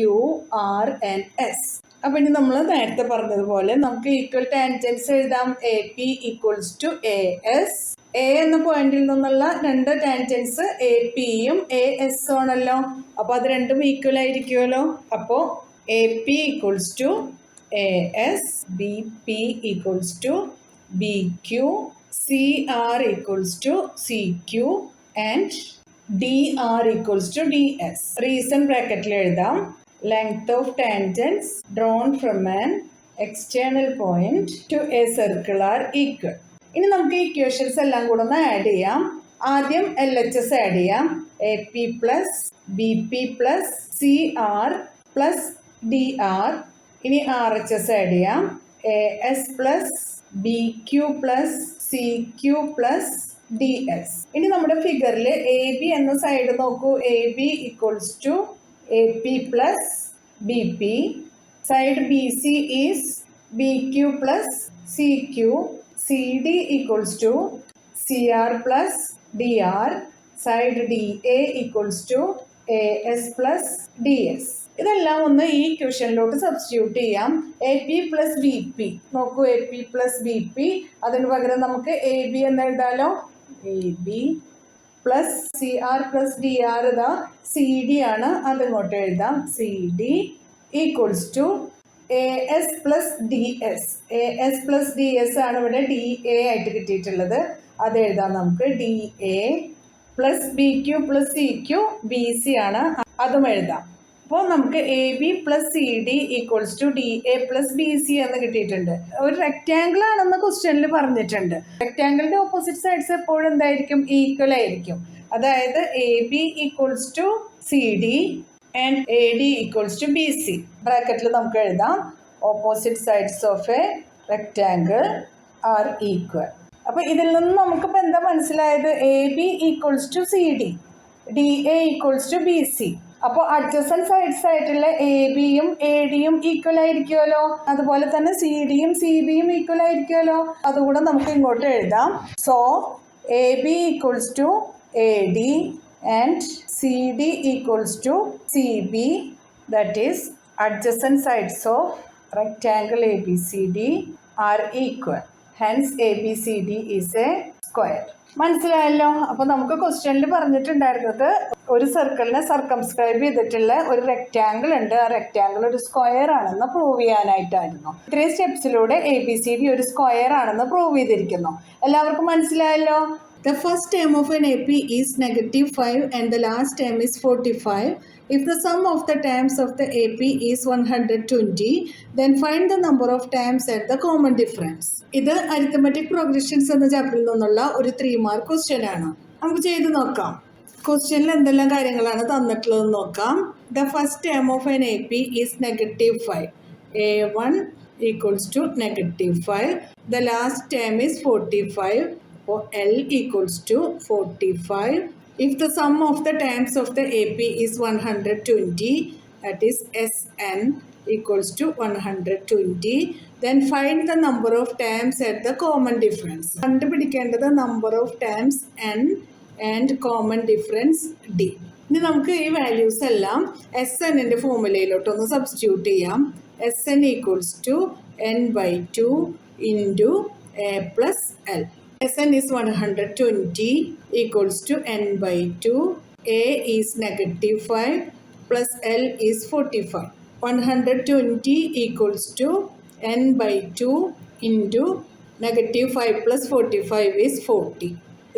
R and S. അപ്പം ഇനി നമ്മൾ നേരത്തെ പറഞ്ഞതുപോലെ നമുക്ക് ഈക്വൽ ടാൻജൻസ് എഴുതാം. A P equals to A S. A എന്ന പോയിന്റിൽ നിന്നുള്ള രണ്ട് ടാൻജൻസ് എ പിയും എ എസ് ആണല്ലോ. അപ്പോൾ അത് രണ്ടും ഈക്വൽ ആയിരിക്കുമല്ലോ. അപ്പോൾ A P equals to A S, B P equals to B Q, C R equals to C Q and D R equals to D S. Reason ബ്രാക്കറ്റിൽ എഴുതാം. Length of tangents drawn from an external point to a circle are equal. ഇനി നമുക്ക് equations എല്ലാം കൂടെ ഒന്ന് add ചെയ്യാം. ആദ്യം L H S add ചെയ്യാം. A P plus B P plus C R plus D R. ഇനി ആർ എച്ച് എസ് ആഡ് ചെയ്യാം. A S plus B Q plus C Q plus D S. ഇനി നമ്മുടെ ഫിഗറിൽ A B എന്ന side നോക്കൂ. A B equals to AP plus BP. Side BC is BQ plus CQ. CD equals to CR plus DR. Side DA equals to AS plus DS. ഇതെല്ലാം ഒന്ന് ഈ ഇക്വേഷനിലോട്ട് substitute ചെയ്യാം. A P plus B P നോക്കൂ. A P plus B P, അതിന് പകരം നമുക്ക് A B എന്ന് എഴുതാലോ. A B plus C R plus D R, ഇതാ സി ഡി ആണ്, അതിങ്ങോട്ട് എഴുതാം. C D equals to A S plus D S. A S plus D S ആണ് ഇവിടെ ഡി എ ആയിട്ട് കിട്ടിയിട്ടുള്ളത്. അത് എഴുതാം നമുക്ക്. D A plus B Q plus C Q B C ആണ്, അതും എഴുതാം. അപ്പോൾ നമുക്ക് A B plus C D equals to D A plus B C എന്ന് കിട്ടിയിട്ടുണ്ട്. ഒരു റെക്റ്റാങ്കിൾ ആണെന്ന് ക്വസ്റ്റ്യനിൽ പറഞ്ഞിട്ടുണ്ട്. റെക്റ്റാങ്കിളിന്റെ ഓപ്പോസിറ്റ് സൈഡ്സ് എപ്പോഴും എന്തായിരിക്കും? ഈക്വൽ ആയിരിക്കും. അതായത് A B equals to C D and A D equals to B C. ബ്രാക്കറ്റിൽ നമുക്ക് എഴുതാം. Opposite sides of a rectangle are equal. അപ്പോൾ ഇതിൽ നിന്ന് നമുക്കിപ്പോൾ എന്താ മനസ്സിലായത്? A B equals to C D, D A equals to B C. അപ്പോൾ അഡ്ജസൻറ്റ് സൈഡ്സ് ആയിട്ടുള്ള എ ബിയും എ ഡിയും ഈക്വൽ ആയിരിക്കുമല്ലോ. അതുപോലെ തന്നെ സി ഡിയും സി ബിയും ഈക്വൽ ആയിരിക്കുമല്ലോ. അതുകൂടെ നമുക്ക് ഇങ്ങോട്ട് എഴുതാം. So A B equals to A D and C D equals to C B. That is adjacent sides of rectangle A B C D are equal. Hence A B C D is a square. മനസ്സിലായല്ലോ. അപ്പോൾ നമുക്ക് ക്വസ്റ്റ്യനിൽ പറഞ്ഞിട്ടുണ്ടായിരുന്നത് ഒരു സർക്കിളിനെ സർക്കംസ്ക്രൈബ് ചെയ്തിട്ടുള്ള ഒരു rectangle ഉണ്ട്. ആ റെക്റ്റാങ്കിൾ ഒരു സ്ക്വയർ ആണെന്ന് പ്രൂവ് ചെയ്യാനായിട്ടായിരുന്നു. ഇത്രയും സ്റ്റെപ്സിലൂടെ എ ബി സി ഡി ഒരു സ്ക്വയർ ആണെന്ന് പ്രൂവ് ചെയ്തിരിക്കുന്നു. എല്ലാവർക്കും മനസ്സിലായല്ലോ. The first term of an AP is -5 and the last term is 45. If the sum of the terms of the AP is 120, then find the number of terms at the common difference. ഇത് arithmetic progressions എന്ന ചാപ്റ്ററിൽ നിന്നുള്ള ഒരു 3 mark question ആണ്. നമുക്ക് ചെയ്ത് നോക്കാം. ക്വസ്റ്റ്യനിൽ എന്തെല്ലാം കാര്യങ്ങളാണ് തന്നിട്ടുള്ളതെന്ന് നോക്കാം. The first term of an AP is -5. A1 equals to -5. The last term is 45. L equals to 45. If the sum of the terms of the AP is 120, that is Sn equals to 120, then find the number of terms at the common difference. കണ്ടുപിടിക്കേണ്ടത് number of terms n and common difference d. ഇനി നമുക്ക് ഈ values എല്ലാം Snന്റെ ഫോർമുലയിലോട്ടൊന്ന് substitute ചെയ്യാം. Sn equals to n by 2 into a plus L. Sn is 120 equals to n by 2. A is -5 plus L is 45. 120 equals to n by 2 into -5 plus 45 is 40.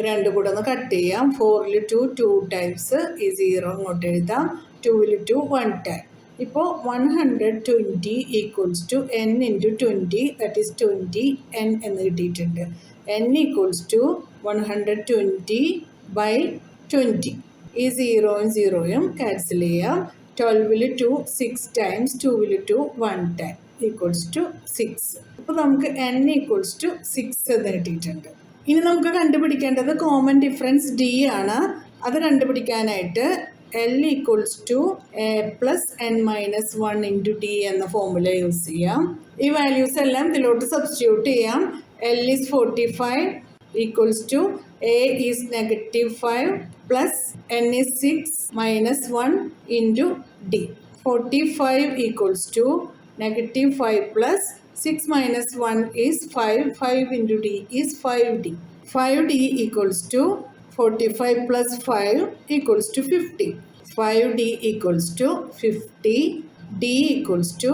രണ്ടും കൂടെ ഒന്ന് cut ചെയ്യാം. 4ൽ 2 times ഈ 0 ഇങ്ങോട്ട് എഴുതാം. 2ൽ 2 1 ടൈം. ഇപ്പോൾ 120 equals to n into 20 that is 20 n എന്ന് കിട്ടിയിട്ടുണ്ട്. n equals to 120 by 20. ഈ 0യും 0യും ക്യാൻസൽ ചെയ്യാം. 12ൽ 2 6 ടൈംസ്, 2ൽ 2 1 ടൈം ഈക്വൽസ് ടു 6. അപ്പോൾ നമുക്ക് n ഈക്വൽസ് ടു 6 എന്ന് കിട്ടിയിട്ടുണ്ട്. ഇനി നമുക്ക് കണ്ടുപിടിക്കേണ്ടത് കോമൺ ഡിഫറൻസ് d ആണ്. അത് കണ്ടുപിടിക്കാനായിട്ട് L equals to a plus n minus 1 into d എന്ന ഫോർമുല യൂസ് ചെയ്യാം. ഈ വാല്യൂസ് എല്ലാം ഇതിലോട്ട് സബ്സ്റ്റിറ്റ്യൂട്ട് ചെയ്യാം. L is 45 equals to a is -5 plus n is 6 minus 1 into d. 45 equals to -5 plus 6 minus 1 is 5. 5 into d is 5d. 5d equals to 45 plus 5 equals to 50. 5d equals to 50. d equals to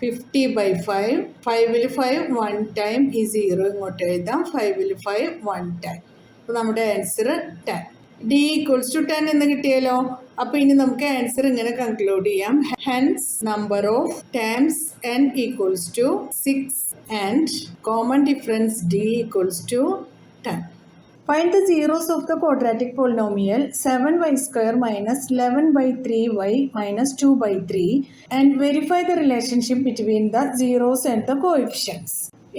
50 by 5. 5ൽ 5 1 time is 0 ഇങ്ങോട്ട് എഴുതാം. 5ൽ 5 1 time. അപ്പോൾ നമ്മുടെ answer 10. d equals to 10 എന്ന് കിട്ടിയല്ലോ. അപ്പോൾ ഇനി നമുക്ക് answer ഇങ്ങനെ കൺക്ലൂഡ് ചെയ്യാം. Hence number of times n equals to 6 and common difference d equals to 10. Find the zeros of the quadratic polynomial 7y square minus 11 by 3y minus 2 by 3 and verify the relationship between the zeros and the coefficients.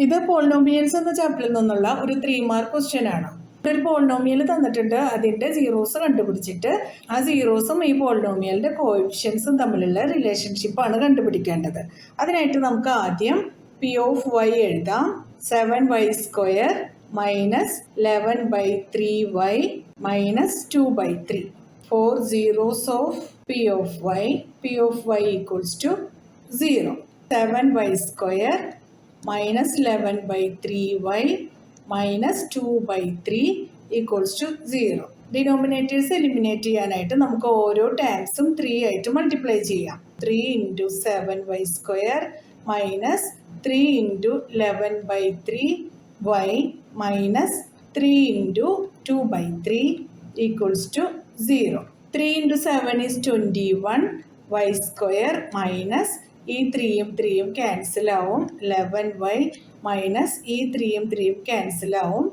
ഇത് polynomials എന്ന ചാപ്റ്ററിൽ നിന്നുള്ള ഒരു 3 mark question ആണ്. ഒരു polynomial തന്നിട്ടുണ്ട്, അതിൻ്റെ zeros കണ്ടുപിടിച്ചിട്ട് ആ സീറോസും ഈ പോളിനോമിയലിൻ്റെ കോഎഫിഷ്യൻസും തമ്മിലുള്ള റിലേഷൻഷിപ്പാണ് കണ്ടുപിടിക്കേണ്ടത്. അതിനായിട്ട് നമുക്ക് ആദ്യം പി ഓഫ് വൈ എഴുതാം. 7y square minus 11 by 3y minus 2 by 3. 4 zeros of p of y. p of y equals to 0. 7y square minus 11 by 3y minus 2 by 3 equals to 0. Denominators eliminate ചെയ്യാനായിട്ട് നമുക്ക് ഓരോ ടേംസും 3 ആയിട്ട് multiply ചെയ്യാം. 3 into 7y square minus 3 into 11 by 3y minus 3 into 2 by 3 equals to 0. 3 into 7 is 21. y square minus ഈ 3യും 3യും cancel ആവും. 11y minus ഈ 3യും 3യും ക്യാൻസൽ ആവും.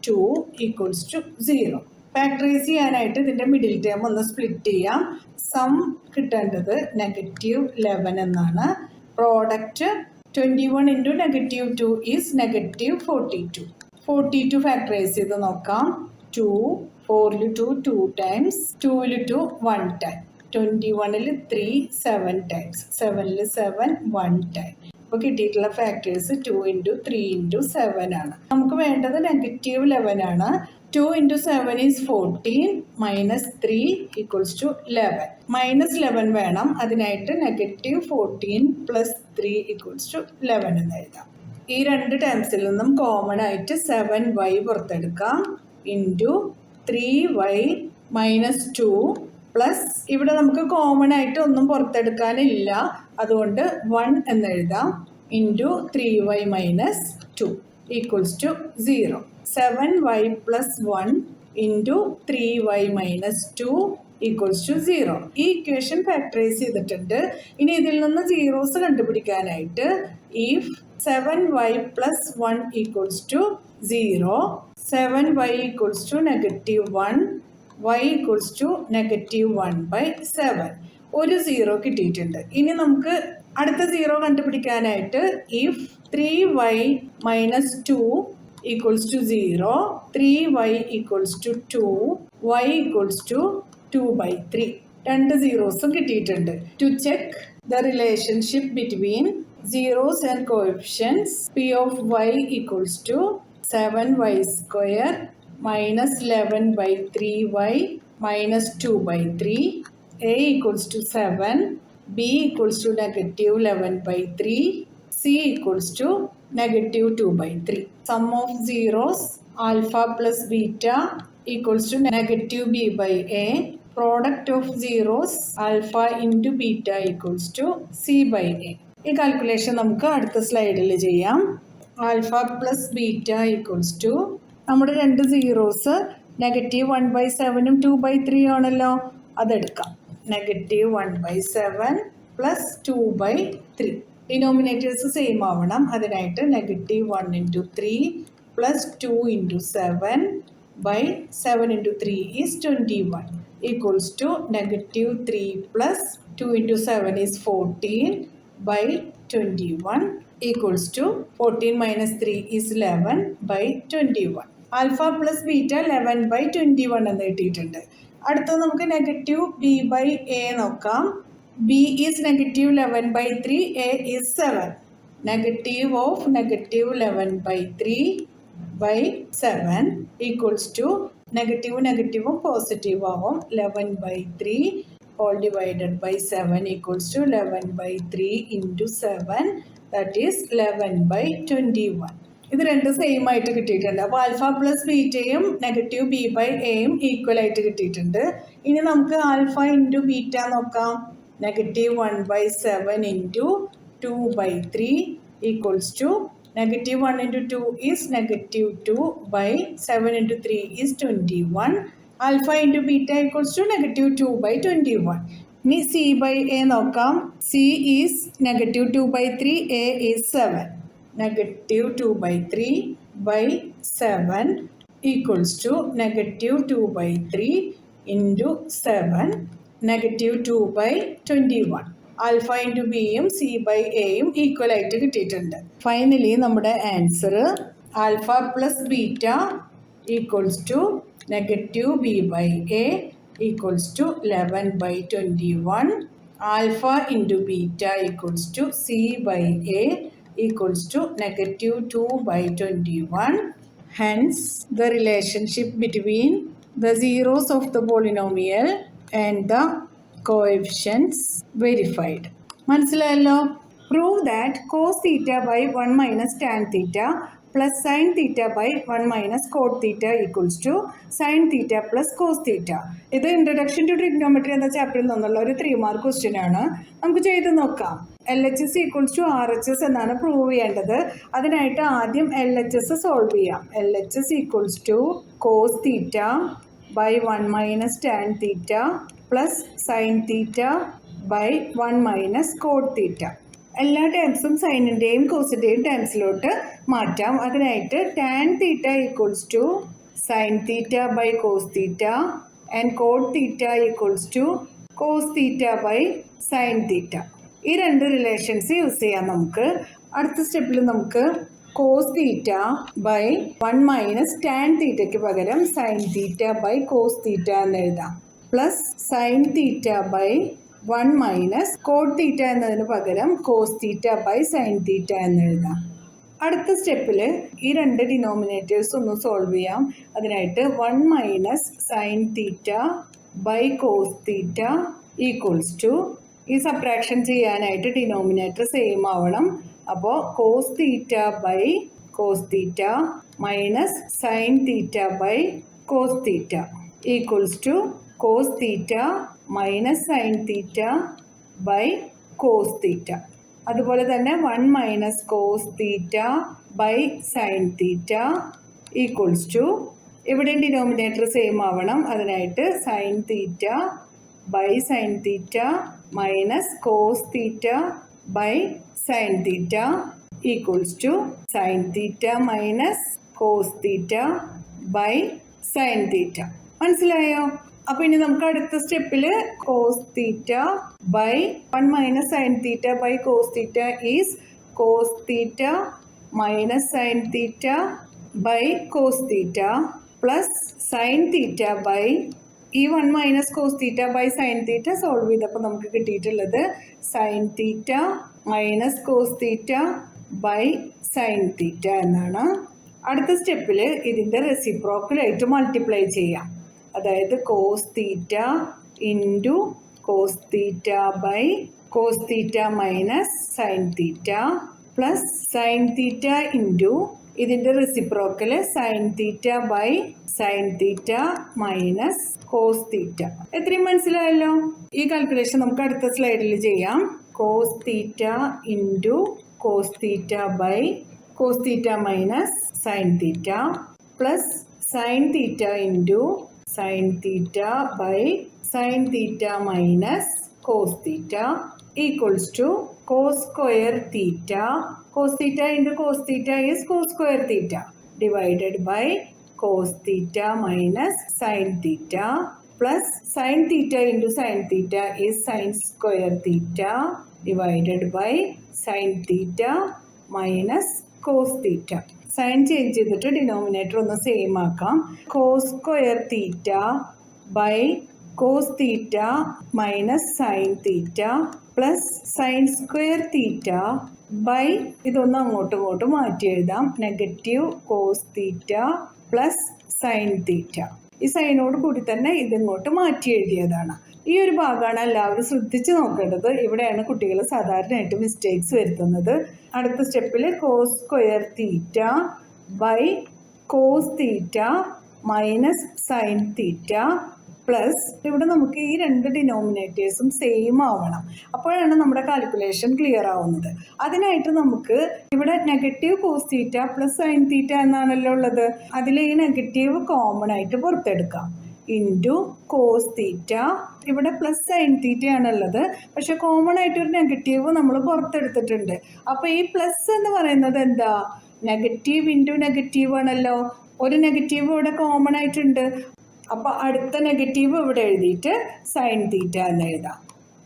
2 ഈക്വൽസ് ടു 0. ഫാക്ടറൈസ് ചെയ്യാനായിട്ട് ഇതിൻ്റെ മിഡിൽ ടേം ഒന്ന് സ്പ്ലിറ്റ് ചെയ്യാം. സം കിട്ടേണ്ടത് -11 എന്നാണ്. Product 21 into -2 is -42. 42 ഫാക്ടറൈസ് ചെയ്ത് നോക്കാം. 2 4ൽ 2 2 ടൈംസ്, 2ൽ 2 1 ടൈം, 21ൽ 3 7 ടൈംസ്, 7ൽ 7 1 ടൈം. അപ്പോൾ കിട്ടിയിട്ടുള്ള ഫാക്ടേഴ്സ് 2 ഇൻറ്റു 3 ഇൻറ്റു 7 ആണ്. നമുക്ക് വേണ്ടത് -11 ആണ്. 2 into 7 is 14 minus 3 equals to 11. -11 വേണം. അതിനായിട്ട് -14 പ്ലസ് 3 ഈക്വൽസ് ടു 11 എന്ന് എഴുതാം. ഈ രണ്ട് ടേംസിൽ നിന്നും കോമൺ ആയിട്ട് 7y പുറത്തെടുക്കാം. Into 3y minus 2 plus ഇവിടെ നമുക്ക് കോമൺ ആയിട്ട് ഒന്നും പുറത്തെടുക്കാനില്ല, അതുകൊണ്ട് 1 എന്ന് എഴുതാം. Into 3y minus 2 equals to 0. 7y plus 1 into 3y minus 2 equals to 0. ഈ ഇക്വേഷൻ ഫാക്ടറൈസ് ചെയ്തിട്ടുണ്ട്. ഇനി ഇതിൽ നിന്ന് സീറോസ് കണ്ടുപിടിക്കാനായിട്ട് if 7y plus 1 equals to 0, 7y equals to -1, y equals to -1 by 7. ഒരു 0 കിട്ടിയിട്ടുണ്ട്. ഇനി നമുക്ക് അടുത്ത 0 കണ്ടുപിടിക്കാനായിട്ട് if 3y minus 2 equals to 0, 3y equals to 2, y equals to 2 by 3. രണ്ട് സീറോസും കിട്ടിയിട്ടുണ്ട്. To check the relationship between zeros and coefficients, p of y equals to 7y square minus 11 by 3y minus 2 by 3. A equals to 7, b equals to -11 by 3, C equals to negative 2/3. Sum of zeros alpha plus beta equals to negative b by a. Product of zeros alpha into beta equals to c by a. ഈ calculation നമുക്ക് അടുത്ത സ്ലൈഡിൽ ചെയ്യാം. Alpha plus beta equals to നമ്മുടെ രണ്ട് zeros negative 1/7 2/3 ആണല്ലോ, അതെടുക്കാം. Negative 1/7 plus 2/3. Denominators same ആവണം. അതിനായിട്ട് negative 1 into 3 plus 2 into 7 by 7 into 3 is 21 equals to negative 3 plus 2 into 7 is 14 by 21 equals to 14 minus 3 is 11 by 21. Alpha plus beta 11 by 21 എന്ന് കിട്ടിയിട്ടുണ്ട്. അടുത്തത് നമുക്ക് നെഗറ്റീവ് b by a നോക്കാം. b is negative 11/3, a is 7. Negative of negative 11/3/7 equals to negative positive ആവും 11/3 whole divided by 7 equals to 11/3 into 7, that is 11/21. ഇത് രണ്ട് same ആയിട്ട് കിട്ടിയിട്ടുണ്ട്. അപ്പോൾ ആൽഫ പ്ലസ് ബീറ്റയും നെഗറ്റീവ് b by aയും ഈക്വൽ ആയിട്ട് കിട്ടിയിട്ടുണ്ട്. ഇനി നമുക്ക് ആൽഫ ഇൻറ്റു ബീറ്റ നോക്കാം. negative 1/7 into 2/3 equals to negative 1 into 2 is negative 2 by 7 into 3 is 21. Alpha into beta equals to negative 2/21. ഇനി c by a നോക്കാം. c is negative 2/3, a is 7. Negative 2/3 by 7 equals to negative 2/3 into 7, negative 2/21. Alpha into ബിയും C by എയും equal ആയിട്ട് കിട്ടിയിട്ടുണ്ട്. Finally നമ്മുടെ answer alpha plus beta equals to negative B by A equals to 11/21. Alpha into beta equals to C by A equals to negative 2/21. Hence, the relationship between the zeros of the polynomial and the coefficients verified. മനസ്സിലായല്ലോ? Prove that cos theta by 1 minus tan theta plus sin theta by 1 minus cot theta equals to sin theta plus cos theta. ഇത് introduction to trigonometry എന്ന ചാപ്റ്ററിൽ നിന്നുള്ള ഒരു 3 mark question ആണ്. നമുക്ക് ചെയ്ത് നോക്കാം. LHS ഈക്വൽസ് ടു RHS എന്നാണ് പ്രൂവ് ചെയ്യേണ്ടത്. അതിനായിട്ട് ആദ്യം LHS സോൾവ് ചെയ്യാം. LHS equals to cos theta by 1 minus tan theta plus sine theta by 1 minus cot theta. എല്ലാ ടേംസും സൈനിൻ്റെയും കോസിൻ്റെയും ടേംസിലോട്ട് മാറ്റാം. അതിനായിട്ട് tan theta equals to sine theta by cos theta and cot theta equals to cos theta by sine theta. ഈ രണ്ട് relations use ചെയ്യാം നമുക്ക്. അടുത്ത സ്റ്റെപ്പിൽ നമുക്ക് cos theta by 1 minus tan തീറ്റയ്ക്ക് പകരം sine theta by cos theta എന്ന് എഴുതാം. Plus sine theta by 1 minus cot theta എന്നതിന് പകരം cos theta by sine theta എന്ന് എഴുതാം. അടുത്ത സ്റ്റെപ്പിൽ ഈ രണ്ട് ഡിനോമിനേറ്റേഴ്സ് ഒന്ന് സോൾവ് ചെയ്യാം. അതിനായിട്ട് 1 minus sine theta by cos theta equals to, ഈ സബ്ട്രാക്ഷൻ ചെയ്യാനായിട്ട് ഡിനോമിനേറ്റർ സെയിം ആവണം. അപ്പോൾ cos theta by cos theta minus sine theta by cos theta equals to cos theta minus sine theta by cos theta. അതുപോലെ തന്നെ 1 minus cos theta by sine theta equals to, ഇവിടെയും denominator same ആവണം. അതിനായിട്ട് sine theta by sine theta minus cos theta by sine theta equals to sine theta minus cos theta by sine theta. മനസ്സിലായോ? അപ്പോൾ ഇനി നമുക്ക് അടുത്ത സ്റ്റെപ്പിൽ cos theta by 1 minus sine theta by cos theta is cos theta minus sine theta by cos theta plus sine theta by ഈ 1 minus cos theta by sine theta solve ചെയ്തപ്പോൾ നമുക്ക് കിട്ടിയിട്ടുള്ളത് sine theta minus cos theta by sine theta എന്നാണ്. അടുത്ത സ്റ്റെപ്പിൽ ഇതിൻ്റെ റെസിപ്രോക്കലായിട്ട് multiply ചെയ്യാം. അതായത് cos theta into cos theta by cos theta minus sine theta plus sine theta into ഇതിൻ്റെ reciprocal sine theta by sine theta minus cos theta. എത്രയും മനസ്സിലായല്ലോ? ഈ കാൽക്കുലേഷൻ നമുക്ക് അടുത്ത സ്ലൈഡിൽ ചെയ്യാം. Cos theta into cos theta by cos theta minus sine theta plus sine theta into sine theta by sine theta minus cos theta equals to cos square theta. Cos theta into cos theta is cos square theta divided by cos theta minus sine theta plus sine theta into sine theta is sine square theta divided by sine theta minus cos theta. Sine change ചെയ്തിട്ട് denominator ഒന്ന് same ആക്കാം. Cos square theta by cos theta minus sine theta plus sine square theta by ഇതൊന്ന് അങ്ങോട്ടും ഇങ്ങോട്ടും മാറ്റി എഴുതാം. Negative cos theta plus sine theta. ഈ സൈനോട് കൂടി തന്നെ ഇതിങ്ങോട്ട് മാറ്റി എഴുതിയതാണ്. ഈ ഒരു ഭാഗമാണ് എല്ലാവരും ശ്രദ്ധിച്ച് നോക്കേണ്ടത്. ഇവിടെയാണ് കുട്ടികൾ സാധാരണയായിട്ട് മിസ്റ്റേക്സ് വരുത്തുന്നത്. അടുത്ത സ്റ്റെപ്പിൽ cos square theta by cos theta minus sine theta plus ഇവിടെ നമുക്ക് ഈ രണ്ട് ഡിനോമിനേറ്റേഴ്സും സെയിം ആവണം. അപ്പോഴാണ് നമ്മുടെ കാൽക്കുലേഷൻ ക്ലിയർ ആവുന്നത്. അതിനായിട്ട് നമുക്ക് ഇവിടെ negative cos theta plus sine theta എന്നാണല്ലോ ഉള്ളത്. അതിൽ ഈ നെഗറ്റീവ് കോമൺ ആയിട്ട് പുറത്തെടുക്കാം. ഇൻറ്റു കോസ് തീറ്റ, ഇവിടെ പ്ലസ് സൈൻ തീറ്റ ആണുള്ളത്, പക്ഷെ കോമൺ ആയിട്ടൊരു നെഗറ്റീവ് നമ്മൾ പുറത്തെടുത്തിട്ടുണ്ട്. അപ്പോൾ ഈ പ്ലസ് എന്ന് പറയുന്നത് എന്താ? നെഗറ്റീവ് ഇൻറ്റു നെഗറ്റീവ് ആണല്ലോ. ഒരു നെഗറ്റീവ് ഇവിടെ കോമൺ ആയിട്ടുണ്ട്. അപ്പോൾ അടുത്ത നെഗറ്റീവ് ഇവിടെ എഴുതിയിട്ട് സൈൻ തീറ്റ എന്ന് എഴുതാം.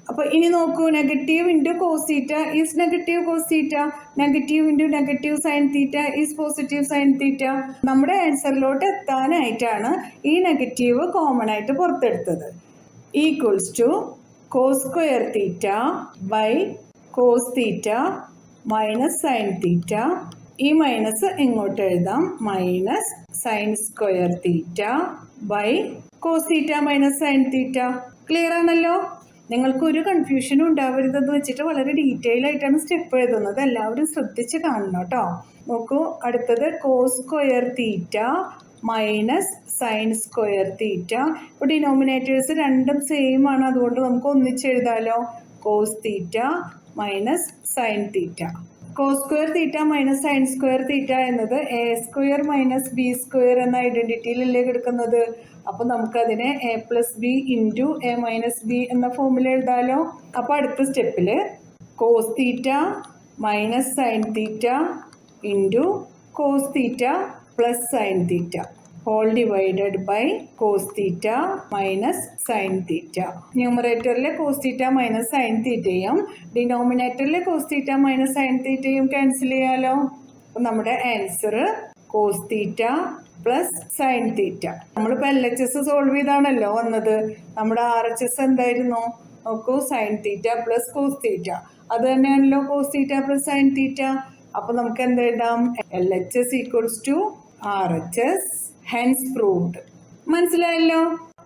അപ്പോൾ ഇനി നോക്കൂ, negative into cos theta is negative cos theta, negative into negative sine theta is positive sine theta. നമ്മുടെ ആൻസറിലോട്ട് എത്താനായിട്ടാണ് ഈ നെഗറ്റീവ് കോമൺ ആയിട്ട് പുറത്തെടുത്തത്. Equals to cos square theta by cos theta minus sine theta. ഈ മൈനസ് ഇങ്ങോട്ട് എഴുതാം, minus sine square theta by cos theta minus sine theta. Clear ആണല്ലോ? നിങ്ങൾക്കൊരു കൺഫ്യൂഷനും ഉണ്ടാവരുതെന്ന് വെച്ചിട്ട് വളരെ ഡീറ്റെയിൽ ആയിട്ടാണ് സ്റ്റെപ്പ് എഴുതുന്നത്. എല്ലാവരും ശ്രദ്ധിച്ച് കാണണം കേട്ടോ. നോക്കൂ, അടുത്തത് cos square theta minus sine square theta. ഇപ്പോൾ ഡിനോമിനേറ്റേഴ്സ് രണ്ടും സെയിം ആണ്, അതുകൊണ്ട് നമുക്ക് ഒന്നിച്ചെഴുതാലോ. Cos theta minus sine theta. Cos square theta minus sine square theta എന്നത് A square minus B square എന്ന ഐഡൻറ്റിറ്റിയിലല്ലേ കിടക്കുന്നത്. അപ്പോൾ നമുക്കതിനെ A plus B into A minus B എന്ന ഫോമിൽ എഴുതാലോ. അപ്പോൾ അടുത്ത സ്റ്റെപ്പിൽ cos theta minus sine theta into cos theta plus sine theta whole divided by cos theta minus sine theta. ന്യൂമറേറ്ററിലെ കോസ് തീറ്റ മൈനസ് സൈൻ തീറ്റയും ഡിനോമിനേറ്ററിലെ കോസ് തീറ്റ മൈനസ് സൈൻ തീറ്റയും ക്യാൻസൽ ചെയ്യാലോ. അപ്പം നമ്മുടെ answer cos theta plus sine theta. നമ്മളിപ്പോൾ LHS solve ചെയ്താണല്ലോ വന്നത്. നമ്മുടെ RHS എന്തായിരുന്നു? നോക്കൂ, sine theta plus cos theta. അത് തന്നെയാണല്ലോ cos theta plus sine theta. അപ്പോൾ നമുക്ക് എന്തെഴുതാം? LHS equals to RHS, hence proved. മനസ്സിലായല്ലോ?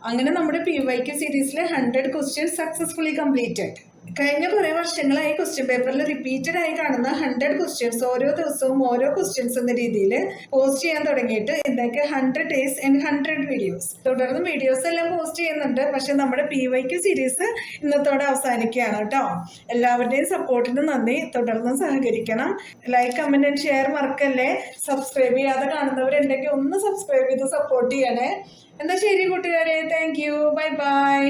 അങ്ങനെ നമ്മുടെ PYQ സീരീസിലെ 100 ക്വസ്റ്റ്യൻസ് സക്സസ്ഫുള്ളി കംപ്ലീറ്റഡ്. കഴിഞ്ഞ കുറേ വർഷങ്ങളായി ക്വസ്റ്റ്യൻ പേപ്പറിൽ റിപ്പീറ്റഡ് ആയി കാണുന്ന 100 ക്വസ്റ്റ്യൻസ് ഓരോ ദിവസവും ഓരോ ക്വസ്റ്റ്യൻസ് എന്ന രീതിയിൽ പോസ്റ്റ് ചെയ്യാൻ തുടങ്ങിയിട്ട് ഇതൊക്കെ 100 ഡേയ്സ് ആൻഡ് 100 വീഡിയോസ്. തുടർന്ന് വീഡിയോസ് എല്ലാം പോസ്റ്റ് ചെയ്യുന്നുണ്ട്. പക്ഷെ നമ്മുടെ PYQ സീരീസ് ഇന്നത്തോടെ അവസാനിക്കുകയാണ് കേട്ടോ. എല്ലാവരുടെയും സപ്പോർട്ടിന് നന്ദി. തുടർന്ന് സഹകരിക്കണം. ലൈക്ക്, കമന്റ് ആൻഡ് ഷെയർ മറക്കല്ലേ. സബ്സ്ക്രൈബ് ചെയ്യാതെ കാണുന്നവരുണ്ടെങ്കിൽ ഒന്ന് സബ്സ്ക്രൈബ് ചെയ്ത് സപ്പോർട്ട് ചെയ്യണേ. എന്നാൽ ശരി കൂട്ടുകാരെ, താങ്ക് യു, ബൈ ബൈ.